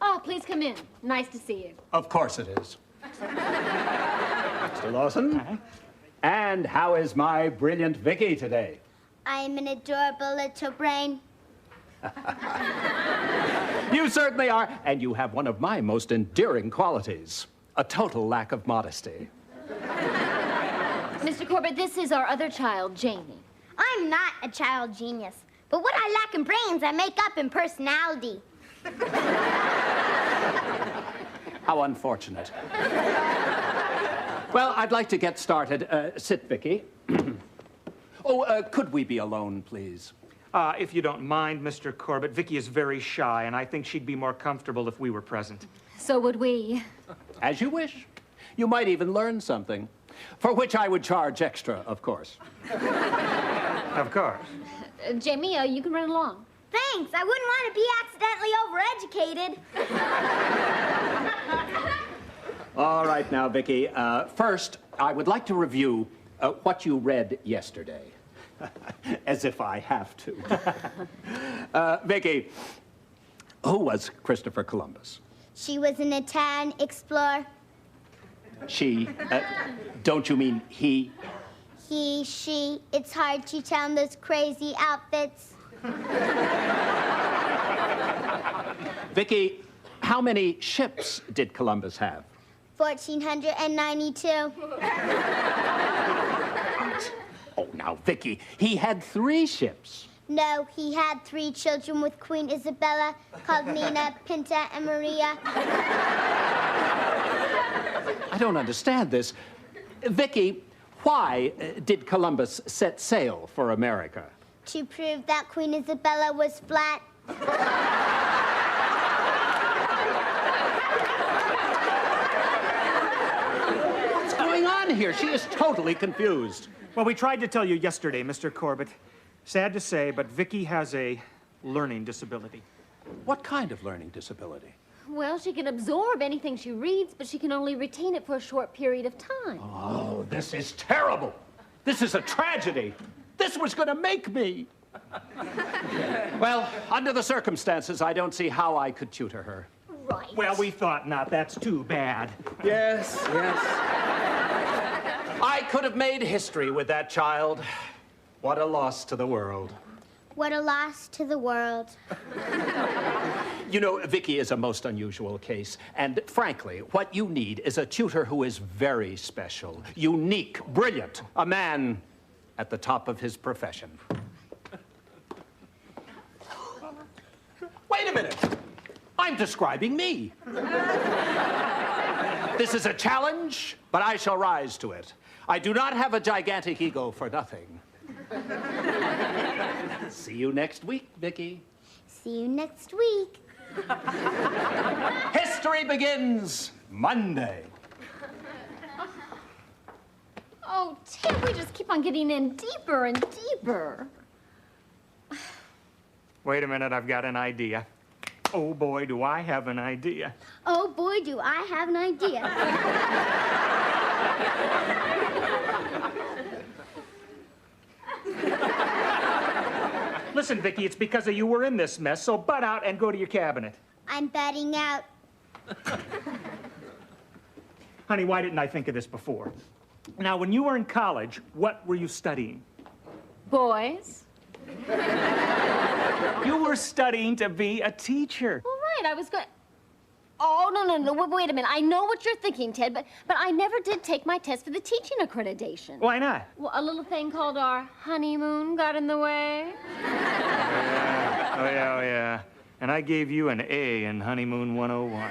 Oh, please come in. Nice to see you. Of course it is. Mr. Lawson, And how is my brilliant Vicky today? I'm an adorable little brain. You certainly are, and you have one of my most endearing qualities, a total lack of modesty. Mr. Corbett, this is our other child, Jamie. I'm not a child genius, but what I lack in brains, I make up in personality. How unfortunate. Well, I'd like to get started. Sit, Vicky. Could we be alone, please? If you don't mind, Mr. Corbett, Vicky is very shy, and I think she'd be more comfortable if we were present. So would we. As you wish. You might even learn something, for which I would charge extra, of course. Of course. Jamie, you can run along. Thanks, I wouldn't want to be accidentally overeducated. All right now, Vicky. First, I would like to review what you read yesterday. As if I have to. Vicky, who was Christopher Columbus? She was an Italian explorer. She? Don't you mean he? He, she. It's hard to tell in those crazy outfits. Vicky, how many ships did Columbus have? 1,492. Oh, now, Vicky, he had 3 ships. No, he had 3 children with Queen Isabella, called Nina, Pinta, and Maria. I don't understand this. Vicky, why did Columbus set sail for America? To prove that Queen Isabella was flat. What's going on here? She is totally confused. Well, we tried to tell you yesterday, Mr. Corbett. Sad to say, but Vicky has a learning disability. What kind of learning disability? Well, she can absorb anything she reads, but she can only retain it for a short period of time. Oh, this is terrible. This is a tragedy. This was going to make me. Well, under the circumstances, I don't see how I could tutor her. Right. Well, we thought not. That's too bad. Yes, yes. I could have made history with that child. What a loss to the world. What a loss to the world. You know, Vicky is a most unusual case, and frankly, what you need is a tutor who is very special, unique, brilliant, a man at the top of his profession. Wait a minute. I'm describing me. This is a challenge, but I shall rise to it. I do not have a gigantic ego for nothing. See you next week, Vicky. See you next week. History begins Monday. Oh, Ted, we just keep on getting in deeper and deeper. Wait a minute, I've got an idea. Oh, boy, do I have an idea. Oh, boy, do I have an idea. Listen, Vicky, it's because of you we're in this mess, so butt out and go to your cabinet. I'm batting out. Honey, why didn't I think of this before? Now, when you were in college, what were you studying? Boys? You were studying to be a teacher. All right, I was going... Oh, no, wait a minute. I know what you're thinking, Ted, but I never did take my test for the teaching accreditation. Why not? Well, a little thing called our honeymoon got in the way. Oh, yeah. And I gave you an A in Honeymoon 101.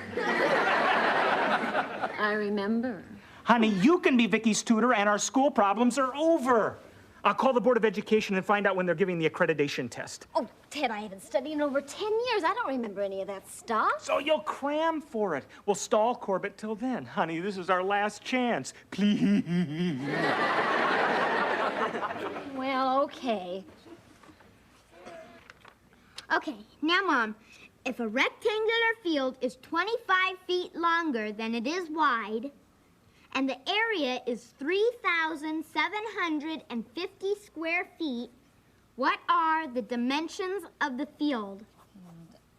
I remember. Honey, you can be Vicky's tutor, and our school problems are over. I'll call the Board of Education and find out when they're giving the accreditation test. Oh, Ted, I haven't studied in over 10 years. I don't remember any of that stuff. So you'll cram for it. We'll stall Corbett till then. Honey, this is our last chance. Please. Well, okay. Okay, now, Mom, if a rectangular field is 25 feet longer than it is wide, and the area is 3,750 square feet, what are the dimensions of the field?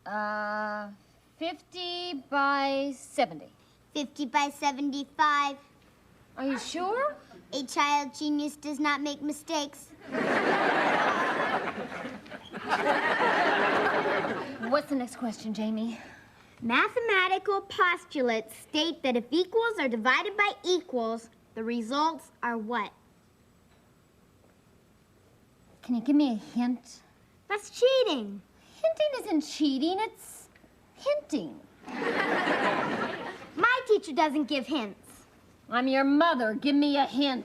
50 by 70. 50 by 75. Are you sure? A child genius does not make mistakes. What's the next question, Jamie? Mathematical postulates state that if equals are divided by equals, the results are what? Can you give me a hint? That's cheating. Hinting isn't cheating, it's hinting. My teacher doesn't give hints. I'm your mother. Give me a hint.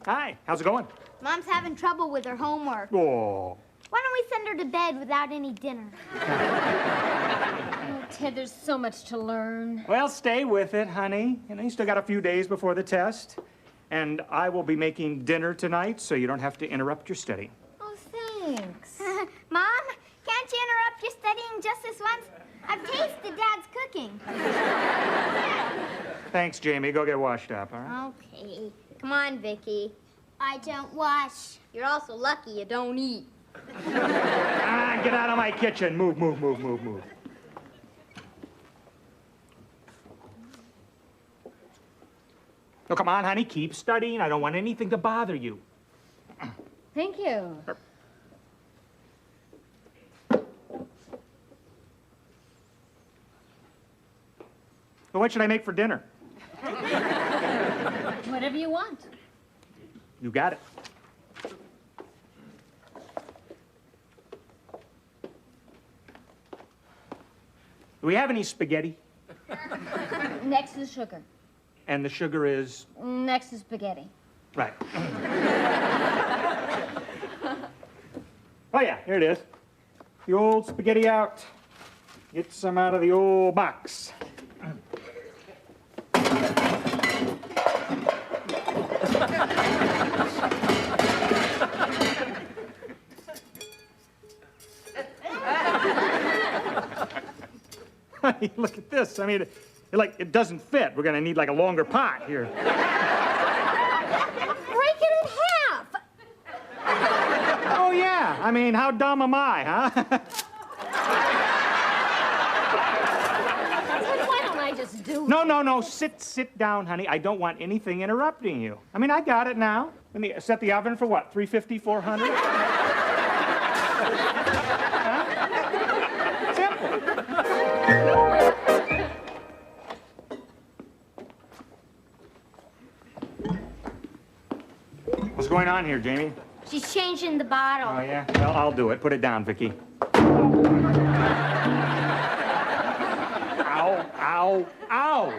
Hi, how's it going? Mom's having trouble with her homework. Oh. Why don't we send her to bed without any dinner? Oh, Ted, there's so much to learn. Well, stay with it, honey. You know, you still got a few days before the test. And I will be making dinner tonight, so you don't have to interrupt your study. Oh, thanks. Mom, can't you interrupt your studying just this once? I've tasted Dad's cooking. Thanks, Jamie. Go get washed up, all right? Okay. Come on, Vicky. I don't wash. You're also lucky you don't eat. Get out of my kitchen. Move. Oh, come on, honey. Keep studying. I don't want anything to bother you. Thank you. Well, what should I make for dinner? Whatever you want. You got it. Do we have any spaghetti? Next is sugar. And the sugar is? Next is spaghetti. Right. Oh, yeah, here it is. The old spaghetti out. Get some out of the old box. Honey, look at this. I mean, it doesn't fit. We're gonna need like a longer pot here. Break it in half. Oh, yeah. I mean, how dumb am I, huh? Why don't I just do it? No. Sit down, honey. I don't want anything interrupting you. I mean, I got it now. Let me set the oven for what, 350, 400? Huh? Simple. What's going on here, Jamie? She's changing the bottle. Oh, yeah? Well, I'll do it. Put it down, Vicky. Ow.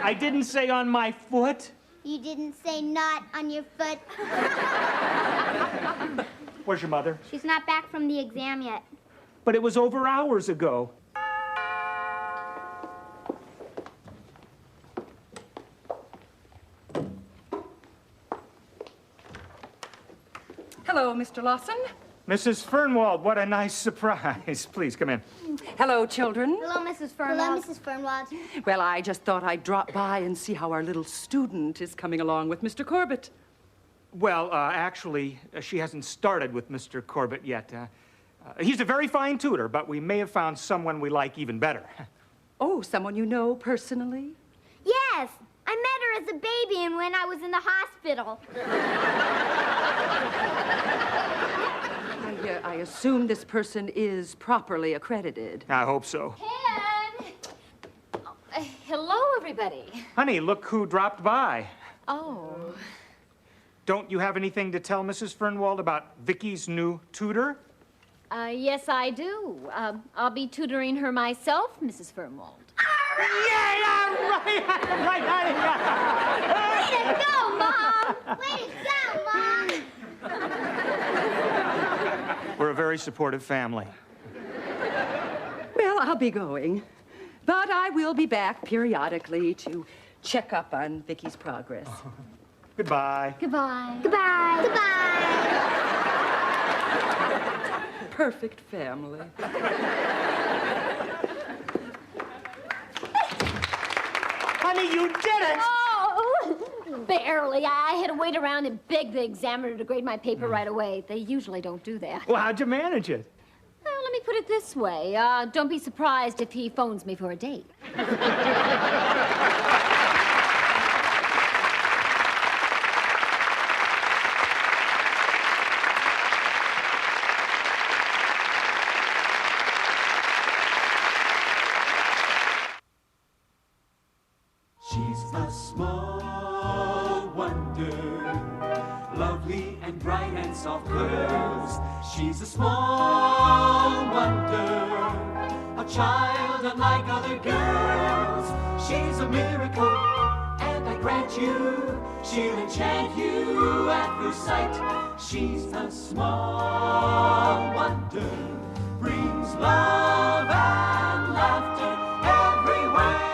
I didn't say on my foot. You didn't say not on your foot. Where's your mother? She's not back from the exam yet. But it was over hours ago. Hello, Mr. Lawson. Mrs. Fernwald, what a nice surprise. Please, come in. Hello, children. Hello, Mrs. Fernwald. Hello, Mrs. Fernwald. Well, I just thought I'd drop by and see how our little student is coming along with Mr. Corbett. Well, actually, she hasn't started with Mr. Corbett yet. He's a very fine tutor, but we may have found someone we like even better. Oh, someone you know personally? Yes, I met her as a baby and when I was in the hospital. I assume this person is properly accredited. I hope so. Ted! Hello, everybody. Honey, look who dropped by. Oh. Don't you have anything to tell Mrs. Fernwald about Vicky's new tutor? Yes, I do. I'll be tutoring her myself, Mrs. Fernwald. Yeah, right, honey. Way to go, Mom! Way to go, Mom! We're a very supportive family. Well, I'll be going. But I will be back periodically to check up on Vicky's progress. Goodbye. Goodbye. Goodbye. Goodbye. Perfect family. Honey, you did it! Oh, barely. I had to wait around and beg the examiner to grade my paper right away. They usually don't do that. Well, how'd you manage it? Well, let me put it this way. Don't be surprised if he phones me for a date. She's a small wonder, lovely and bright and soft curves. She's a small wonder, a child unlike other girls. She's a miracle, and I grant you, she'll enchant you at first sight. She's a small wonder, brings love and laughter everywhere.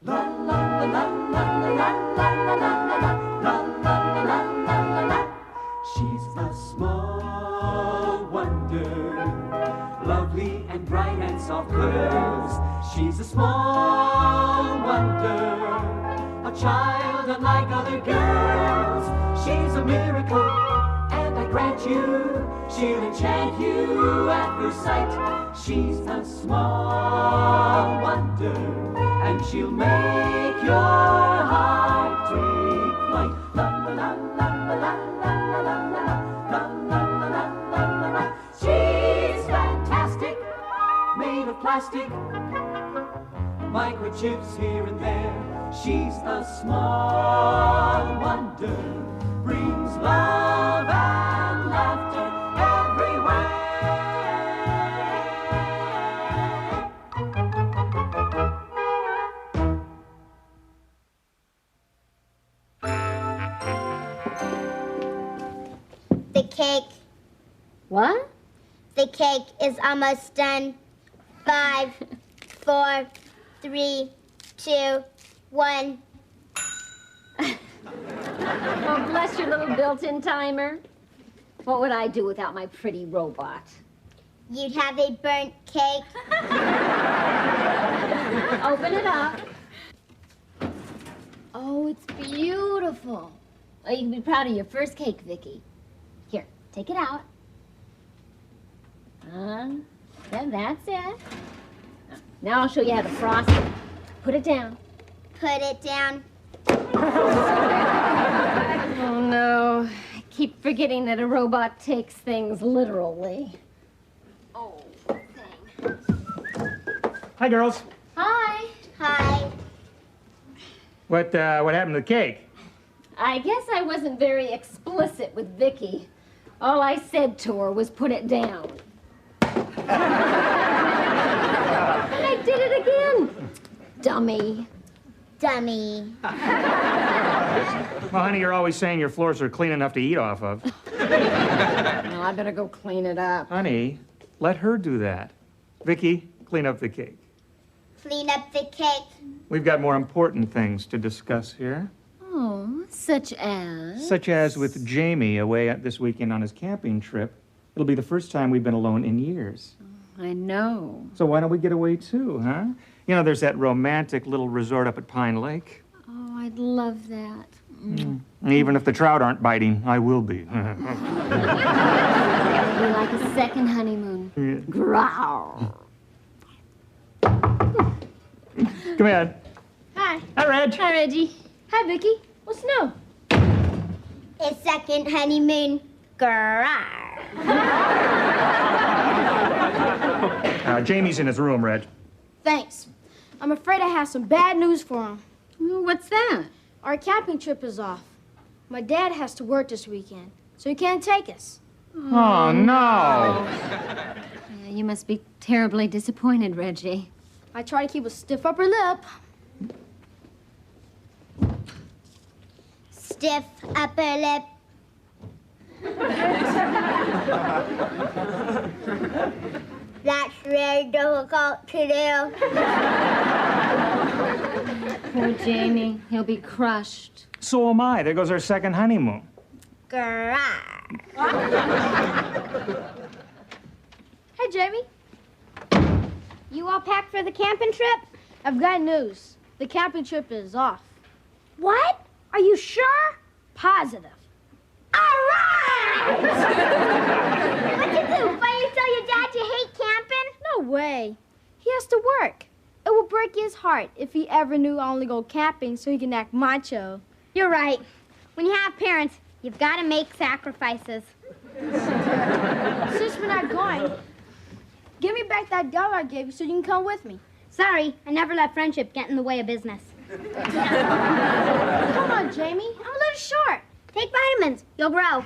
La la la la la la la la la la la la la la la. She's a small wonder, lovely and bright and soft curves. She's a small wonder, a child unlike other girls. She's a miracle, and I grant you, she'll enchant you at first sight. She's a small wonder, and she'll make your heart take flight. La la la la la la la la la la la la la la. She's fantastic, made of plastic, microchips here and there. She's a small wonder, brings love and laughter everywhere. The cake. What? The cake is almost done. 5, 4, 3, 2, 1. Oh, bless your little built-in timer. What would I do without my pretty robot? You'd have a burnt cake. Open it up. Oh, it's beautiful. Oh, you can be proud of your first cake, Vicky. Here, take it out. Then that's it. Now I'll show you how to frost it. Put it down. Put it down. Oh, no. I keep forgetting that a robot takes things literally. Oh, thing. Hi, girls. Hi. Hi. What happened to the cake? I guess I wasn't very explicit with Vicky. All I said to her was put it down. And I did it again. Dummy. Dummy. Well, honey, you're always saying your floors are clean enough to eat off of. Well, I better go clean it up. Honey, let her do that. Vicky, clean up the cake. Clean up the cake. We've got more important things to discuss here. Oh, such as? Such as with Jamie away this weekend on his camping trip. It'll be the first time we've been alone in years. I know. So why don't we get away too, huh? You know, there's that romantic little resort up at Pine Lake. Oh, I'd love that. Even if the trout aren't biting, I will be. It'll be like a second honeymoon. Yeah. Growl. Come in. Hi. Hi, Reg. Hi, Reggie. Hi, Vicky. What's new? A second honeymoon. Grrr. Jamie's in his room, Reg. Thanks. I'm afraid I have some bad news for him. What's that? Our camping trip is off. My dad has to work this weekend, so he can't take us. Oh, no. Yeah, you must be terribly disappointed, Reggie. I try to keep a stiff upper lip. Stiff upper lip. That's very difficult to do. Poor Jamie. He'll be crushed. So am I. There goes our second honeymoon. Grrr. Hey, Jamie. You all packed for the camping trip? I've got news. The camping trip is off. What? Are you sure? Positive. All right! What'd you do? Finally tell your dad you hate camping? No way. He has to work. It would break his heart if he ever knew I only go camping so he can act macho. You're right. When you have parents, you've got to make sacrifices. Since we're not going, give me back that dollar I gave you so you can come with me. Sorry, I never let friendship get in the way of business. Come on, Jamie. I'm a little short. Take vitamins. You'll grow.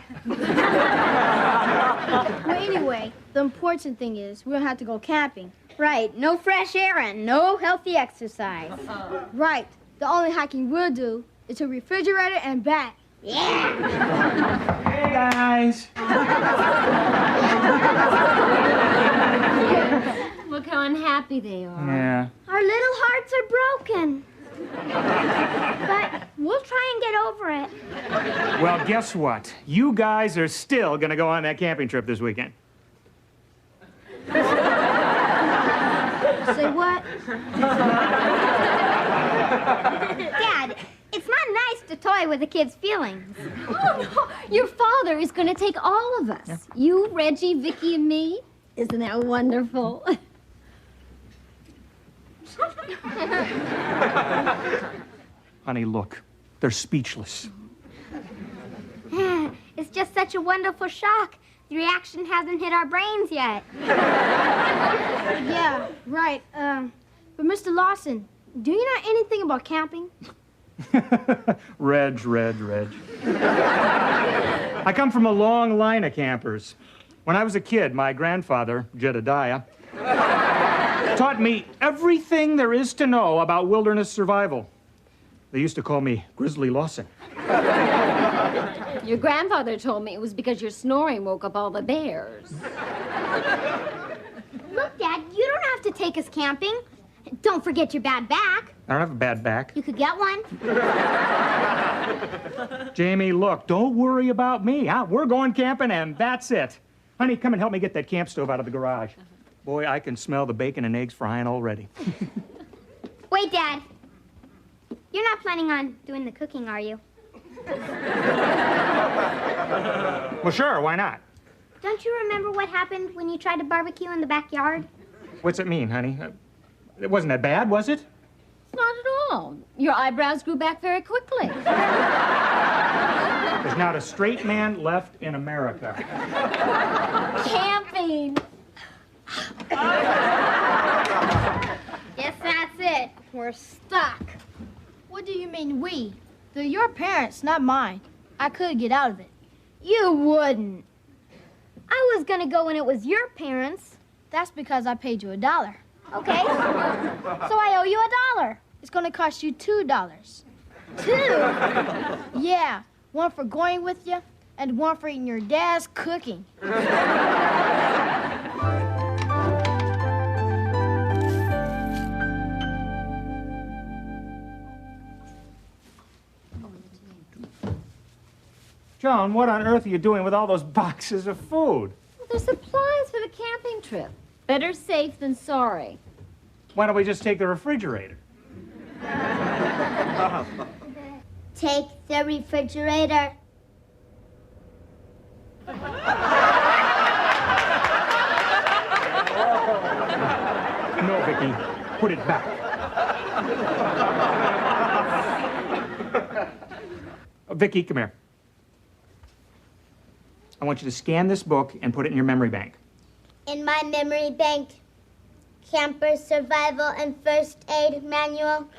Well, anyway, the important thing is we don't have to go camping. Right. No fresh air and no healthy exercise. Right. The only hiking we'll do is to the refrigerator and back. Yeah. Hey, guys. Look how unhappy they are. Yeah. Our little hearts are broken. But we'll try and get over it. Well, guess what? You guys are still gonna go on that camping trip this weekend. Say what? Dad, it's not nice to toy with a kid's feelings. Oh, no. Your father is going to take all of us. Yeah. You, Reggie, Vicky, and me. Isn't that wonderful? Honey, look. They're speechless. It's just such a wonderful shock. The reaction hasn't hit our brains yet. Yeah, right. But Mr. Lawson, do you know anything about camping? Reg. I come from a long line of campers. When I was a kid, my grandfather, Jedediah, taught me everything there is to know about wilderness survival. They used to call me Grizzly Lawson. Your grandfather told me it was because your snoring woke up all the bears. Look, Dad, you don't have to take us camping. Don't forget your bad back. I don't have a bad back. You could get one. Jamie, look, don't worry about me. We're going camping, and that's it. Honey, come and help me get that camp stove out of the garage. Boy, I can smell the bacon and eggs frying already. Wait, Dad. You're not planning on doing the cooking, are you? Well, sure, why not? Don't you remember what happened when you tried to barbecue in the backyard? What's it mean, honey? It wasn't that bad, was it? Not at all. Your eyebrows grew back very quickly. There's not a straight man left in America. Camping. Guess that's it. We're stuck. What do you mean we? They're your parents, not mine. I could get out of it. You wouldn't. I was gonna go when it was your parents. That's because I paid you $1. Okay. So I owe you $1. It's gonna cost you $2. $2? Yeah, one for going with you and one for eating your dad's cooking. Joan, what on earth are you doing with all those boxes of food? Well, they're supplies for the camping trip. Better safe than sorry. Why don't we just take the refrigerator? Take the refrigerator. No, Vicky. Put it back. Vicky, come here. I want you to scan this book and put it in your memory bank. In my memory bank, camper survival and first aid manual.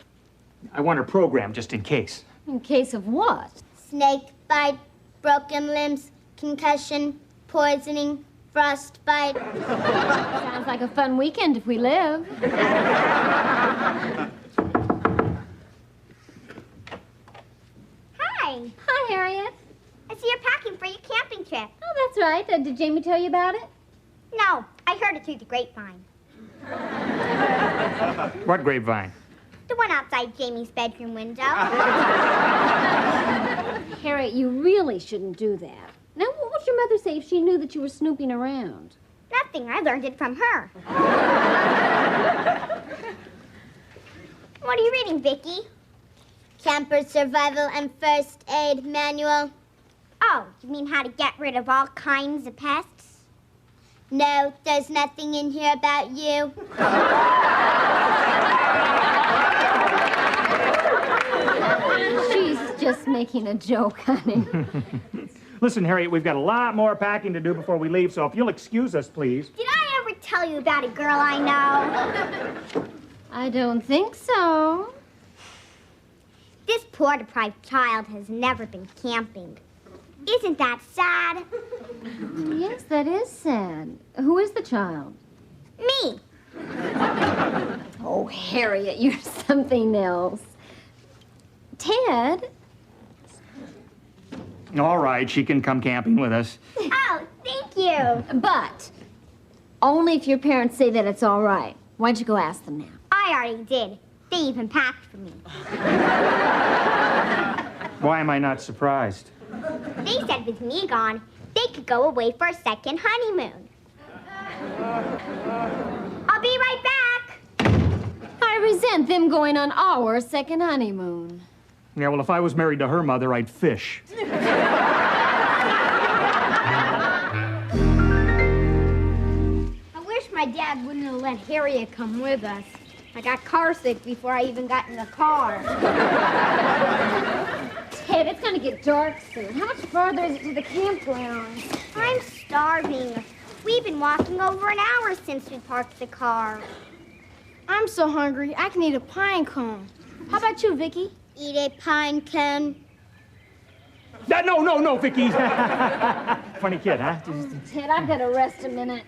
I want a program just in case. In case of what? Snake bite, broken limbs, concussion, poisoning, frostbite. Sounds like a fun weekend if we live. Hi. Hi, Harriet. I see you're packing for your camping trip. Oh, that's right. Did Jamie tell you about it? No, I heard it through the grapevine. What grapevine? The one outside Jamie's bedroom window. Harriet, you really shouldn't do that. Now, what would your mother say if she knew that you were snooping around? Nothing. I learned it from her. What are you reading, Vicky? Camper survival and first aid manual. Oh, you mean how to get rid of all kinds of pests? No, there's nothing in here about you. She's just making a joke, honey. Listen, Harriet, we've got a lot more packing to do before we leave, so if you'll excuse us, please. Did I ever tell you about a girl I know? I don't think so. This poor deprived child has never been camping. Isn't that sad? Yes, that is sad. Who is the child? Me. Oh, Harriet, you're something else. Ted? All right, she can come camping with us. Oh, thank you. But only if your parents say that it's all right. Why don't you go ask them now? I already did. They even packed for me. Why am I not surprised? They said with me gone, they could go away for a second honeymoon. I'll be right back. I resent them going on our second honeymoon. Yeah, well, if I was married to her mother, I'd fish. I wish my dad wouldn't have let Harriet come with us. I got car sick before I even got in the car. Ted, it's gonna get dark soon. How much farther is it to the campground? I'm starving. We've been walking over an hour since we parked the car. I'm so hungry, I can eat a pine cone. How about you, Vicky? Eat a pine cone. No, Vicky. Funny kid, huh? Ted, I've got to rest a minute.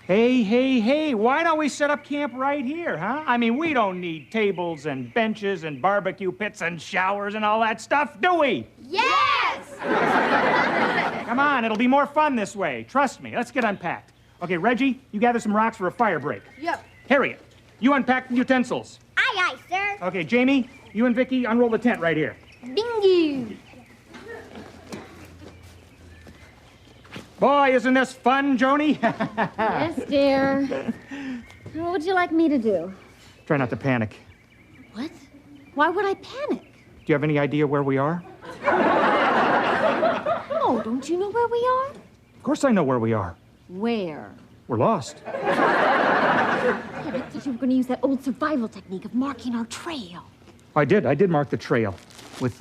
Hey, why don't we set up camp right here, huh? I mean, we don't need tables and benches and barbecue pits and showers and all that stuff, do we? Yes! Come on, it'll be more fun this way. Trust me. Let's get unpacked. Okay, Reggie, you gather some rocks for a fire break. Yep. Harriet, you unpack the utensils. Aye, sir. Okay, Jamie, you and Vicky unroll the tent right here. Bingo! Boy, isn't this fun, Joni? Yes, dear. What would you like me to do? Try not to panic. What? Why would I panic? Do you have any idea where we are? Oh, don't you know where we are? Of course I know where we are. Where? We're lost. I thought you were going to use that old survival technique of marking our trail. I did mark the trail with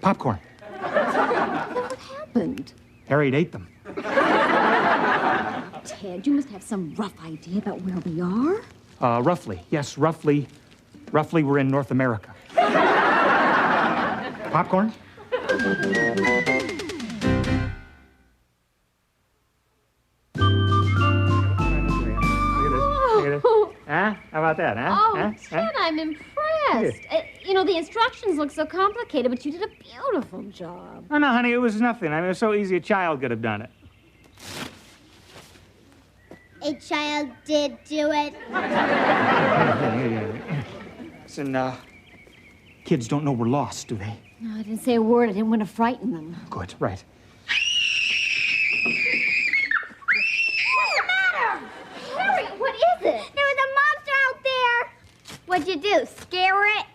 popcorn. Then what happened? Harriet ate them. Ted, you must have some rough idea about where we are. Roughly. Yes, roughly we're in North America. Popcorn? Huh? How about that, huh? Oh, Huh? Ted, I'm impressed. You know, the instructions look so complicated, but you did a beautiful job. Oh, no, honey, it was nothing. I mean, it was so easy a child could have done it. A child did do it. Listen, kids don't know we're lost, do they? No, I didn't say a word. I didn't want to frighten them. Good, right. Harry, what is it? There was a monster out there. What'd you do, scare it?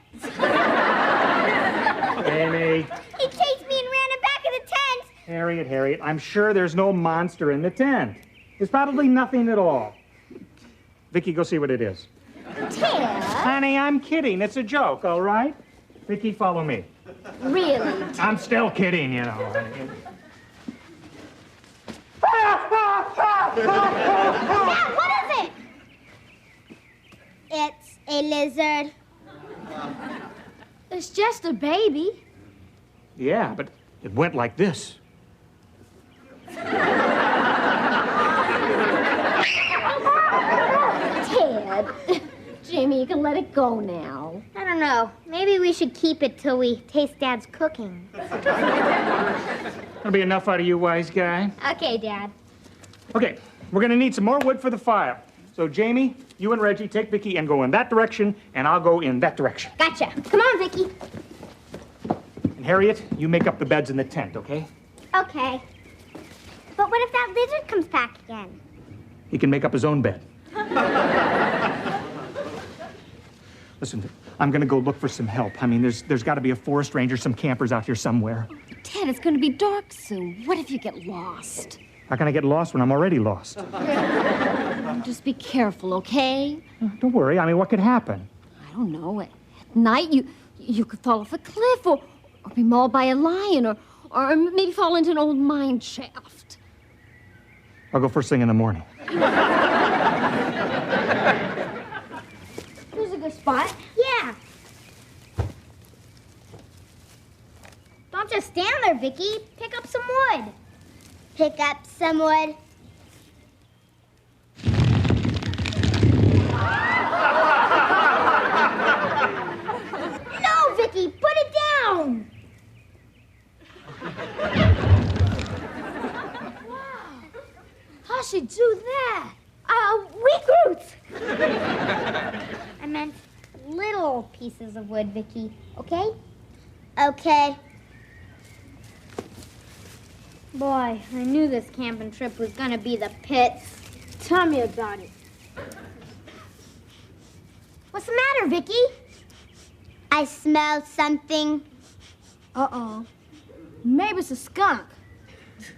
Amy. He chased me and ran it back in the tent. Harriet, I'm sure there's no monster in the tent. There's probably nothing at all. Vicky, go see what it is. Ted? Honey, I'm kidding. It's a joke, all right? Vicky, follow me. Really? I'm still kidding, you know. Dad, what is it? It's a lizard. It's just a baby. Yeah, but it went like this. Ted, Jamie, you can let it go now. I don't know. Maybe we should keep it till we taste Dad's cooking. That'll be enough out of you, wise guy. Okay, Dad. Okay, we're gonna need some more wood for the fire. So, Jamie, you and Reggie take Vicky and go in that direction, and I'll go in that direction. Gotcha. Come on, Vicky. And Harriet, you make up the beds in the tent, okay? Okay. But what if that lizard comes back again? He can make up his own bed. Listen, I'm gonna go look for some help. I mean, there's got to be a forest ranger, some campers out here somewhere. Ted, it's going to be dark soon. What if you get lost? How can I get lost when I'm already lost? Just be careful, okay? Don't worry. I mean, what could happen? I don't know. At night, you could fall off a cliff or be mauled by a lion Or maybe fall into an old mine shaft. I'll go first thing in the morning. Here's a good spot. Yeah. Don't just stand there, Vicky. Pick up some wood. Pick up some wood. No, Vicky, put it down. How'd she do that? Weak roots. I meant little pieces of wood, Vicky. Okay? Okay. Boy, I knew this camping trip was gonna be the pits. Tell me about it. What's the matter, Vicky? I smell something. Uh-oh. Maybe it's a skunk.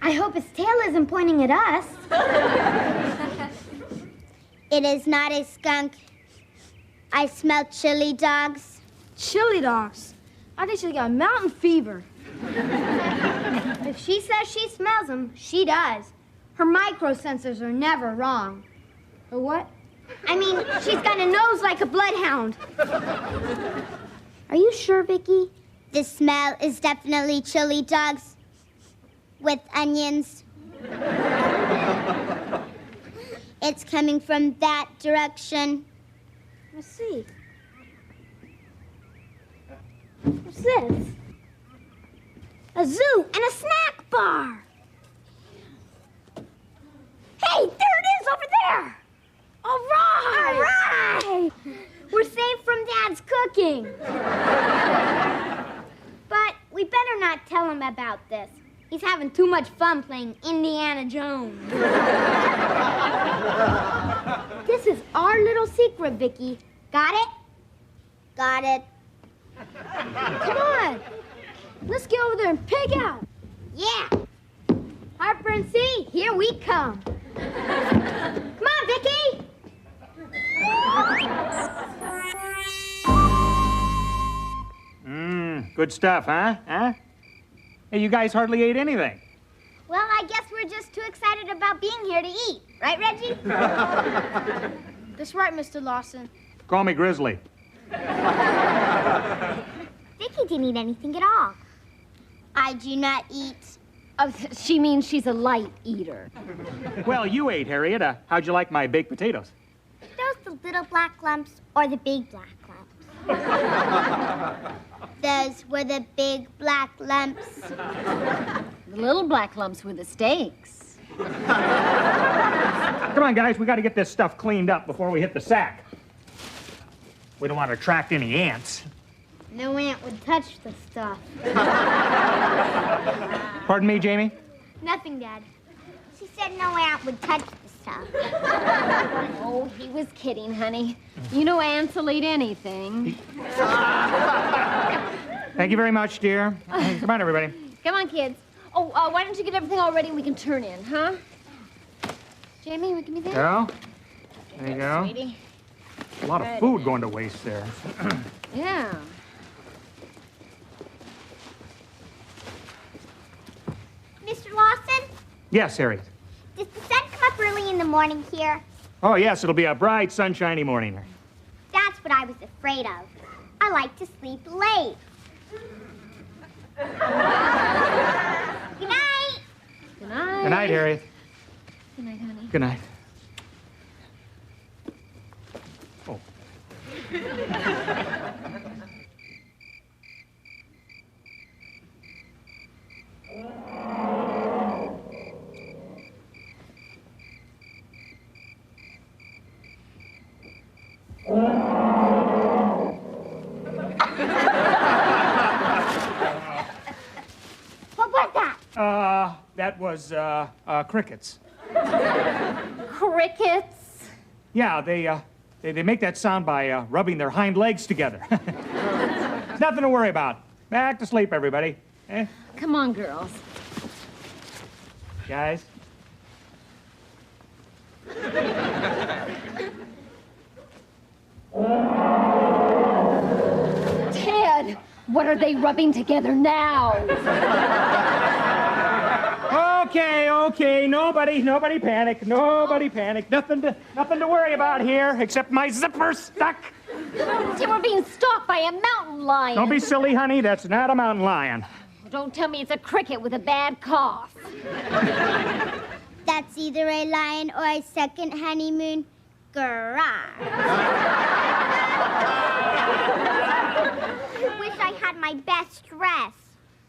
I hope its tail isn't pointing at us. It is not a skunk. I smell chili dogs. Chili dogs? I think she's got mountain fever. If she says she smells them, she does. Her microsensors are never wrong. Or what? I mean, she's got a nose like a bloodhound. Are you sure, Vicky? The smell is definitely chili dogs with onions. It's coming from that direction. Let's see. What's this? A zoo and a snack bar. Hey, there it is over there. All right. All right. We're safe from Dad's cooking. But we better not tell him about this. He's having too much fun playing Indiana Jones. This is our little secret, Vicky. Got it? Got it. Come on. Let's get over there and pig out. Yeah. Harper and C, here we come. Come on, Vicky. Good stuff, huh? Huh? Hey, you guys hardly ate anything. Well, I guess we're just too excited about being here to eat. Right, Reggie? That's right, Mr. Lawson. Call me Grizzly. Vicky didn't eat anything at all. I do not eat. Oh, she means she's a light eater. Well, you ate, Harriet. How'd you like my baked potatoes? Those the little black lumps or the big black lumps? Those were the big black lumps. The little black lumps were the steaks. Come on, guys. We got to get this stuff cleaned up before we hit the sack. We don't want to attract any ants. No ant would touch the stuff. Pardon me, Jamie? Nothing, Dad. She said no ant would touch the stuff. Oh, he was kidding, honey. You know ants will eat anything. Thank you very much, dear. Come on, everybody. Come on, kids. Oh, why don't you get everything all ready and we can turn in, huh? Jamie, give me that. Go. There you go. Sweetie. A lot of food going to waste there. Yeah. Mr. Lawson, Yes, Harriet. does the sun come up early in the morning here? Oh, yes, it'll be a bright, sunshiny morning. That's what I was afraid of. I like to sleep late. Good night. Good night. Good night, Harriet. Good night, honey. Good night. Oh. What was that? That was, crickets. Crickets. Yeah, they make that sound by rubbing their hind legs together. Nothing to worry about. Back to sleep, everybody. Eh? Come on, girls. Guys? Ted, what are they rubbing together now? Okay. Nobody panic. Nobody panic. Nothing to worry about here, except my zipper stuck. See, we're being stalked by a mountain lion. Don't be silly, honey. That's not a mountain lion. Don't tell me it's a cricket with a bad cough. That's either a lion or a second honeymoon garage. I wish I had my best dress.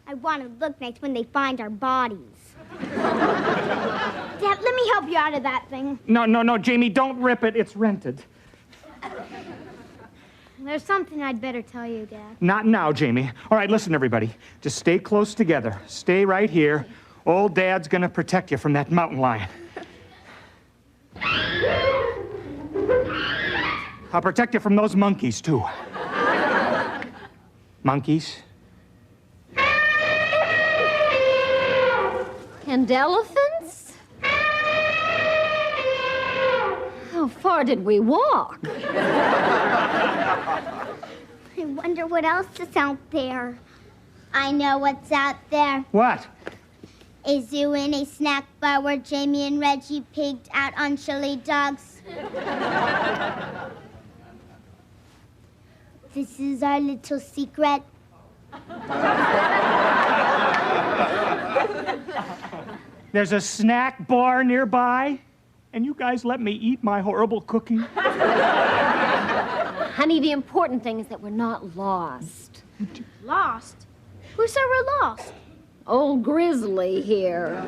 I want to look nice when they find our bodies. Dad, let me help you out of that thing. No, Jamie, don't rip it. It's rented. There's something I'd better tell you, Dad. Not now, Jamie. All right, listen, everybody. Just stay close together. Stay right here. Old Dad's gonna protect you from that mountain lion. I'll protect you from those monkeys, too. Monkeys? And elephants? How far did we walk? I wonder what else is out there. I know what's out there. What? A zoo and a snack bar where Jamie and Reggie pigged out on chili dogs. This is our little secret. There's a snack bar nearby, and you guys let me eat my horrible cookie? Honey, the important thing is that we're not lost. Lost? Who said we're lost? Old Grizzly here.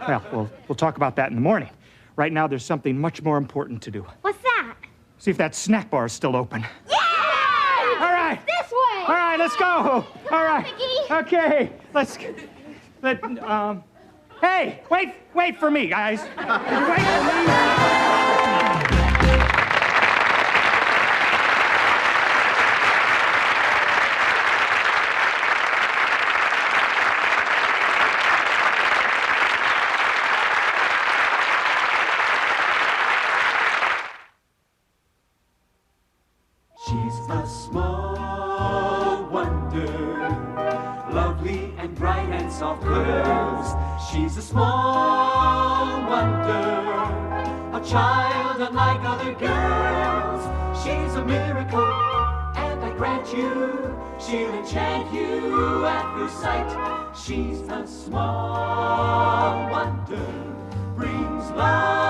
Well, we'll talk about that in the morning. Right now, there's something much more important to do. What's that? See if that snack bar is still open. Yeah! All right. This way! All right, let's go. All right. Vicky. Okay, hey, wait for me, guys. Wait for me. She's a small wonder, lovely and bright and soft curves. She's a small wonder, a child unlike other girls. She's a miracle, and I grant you, she'll enchant you at first sight. She's a small wonder, brings love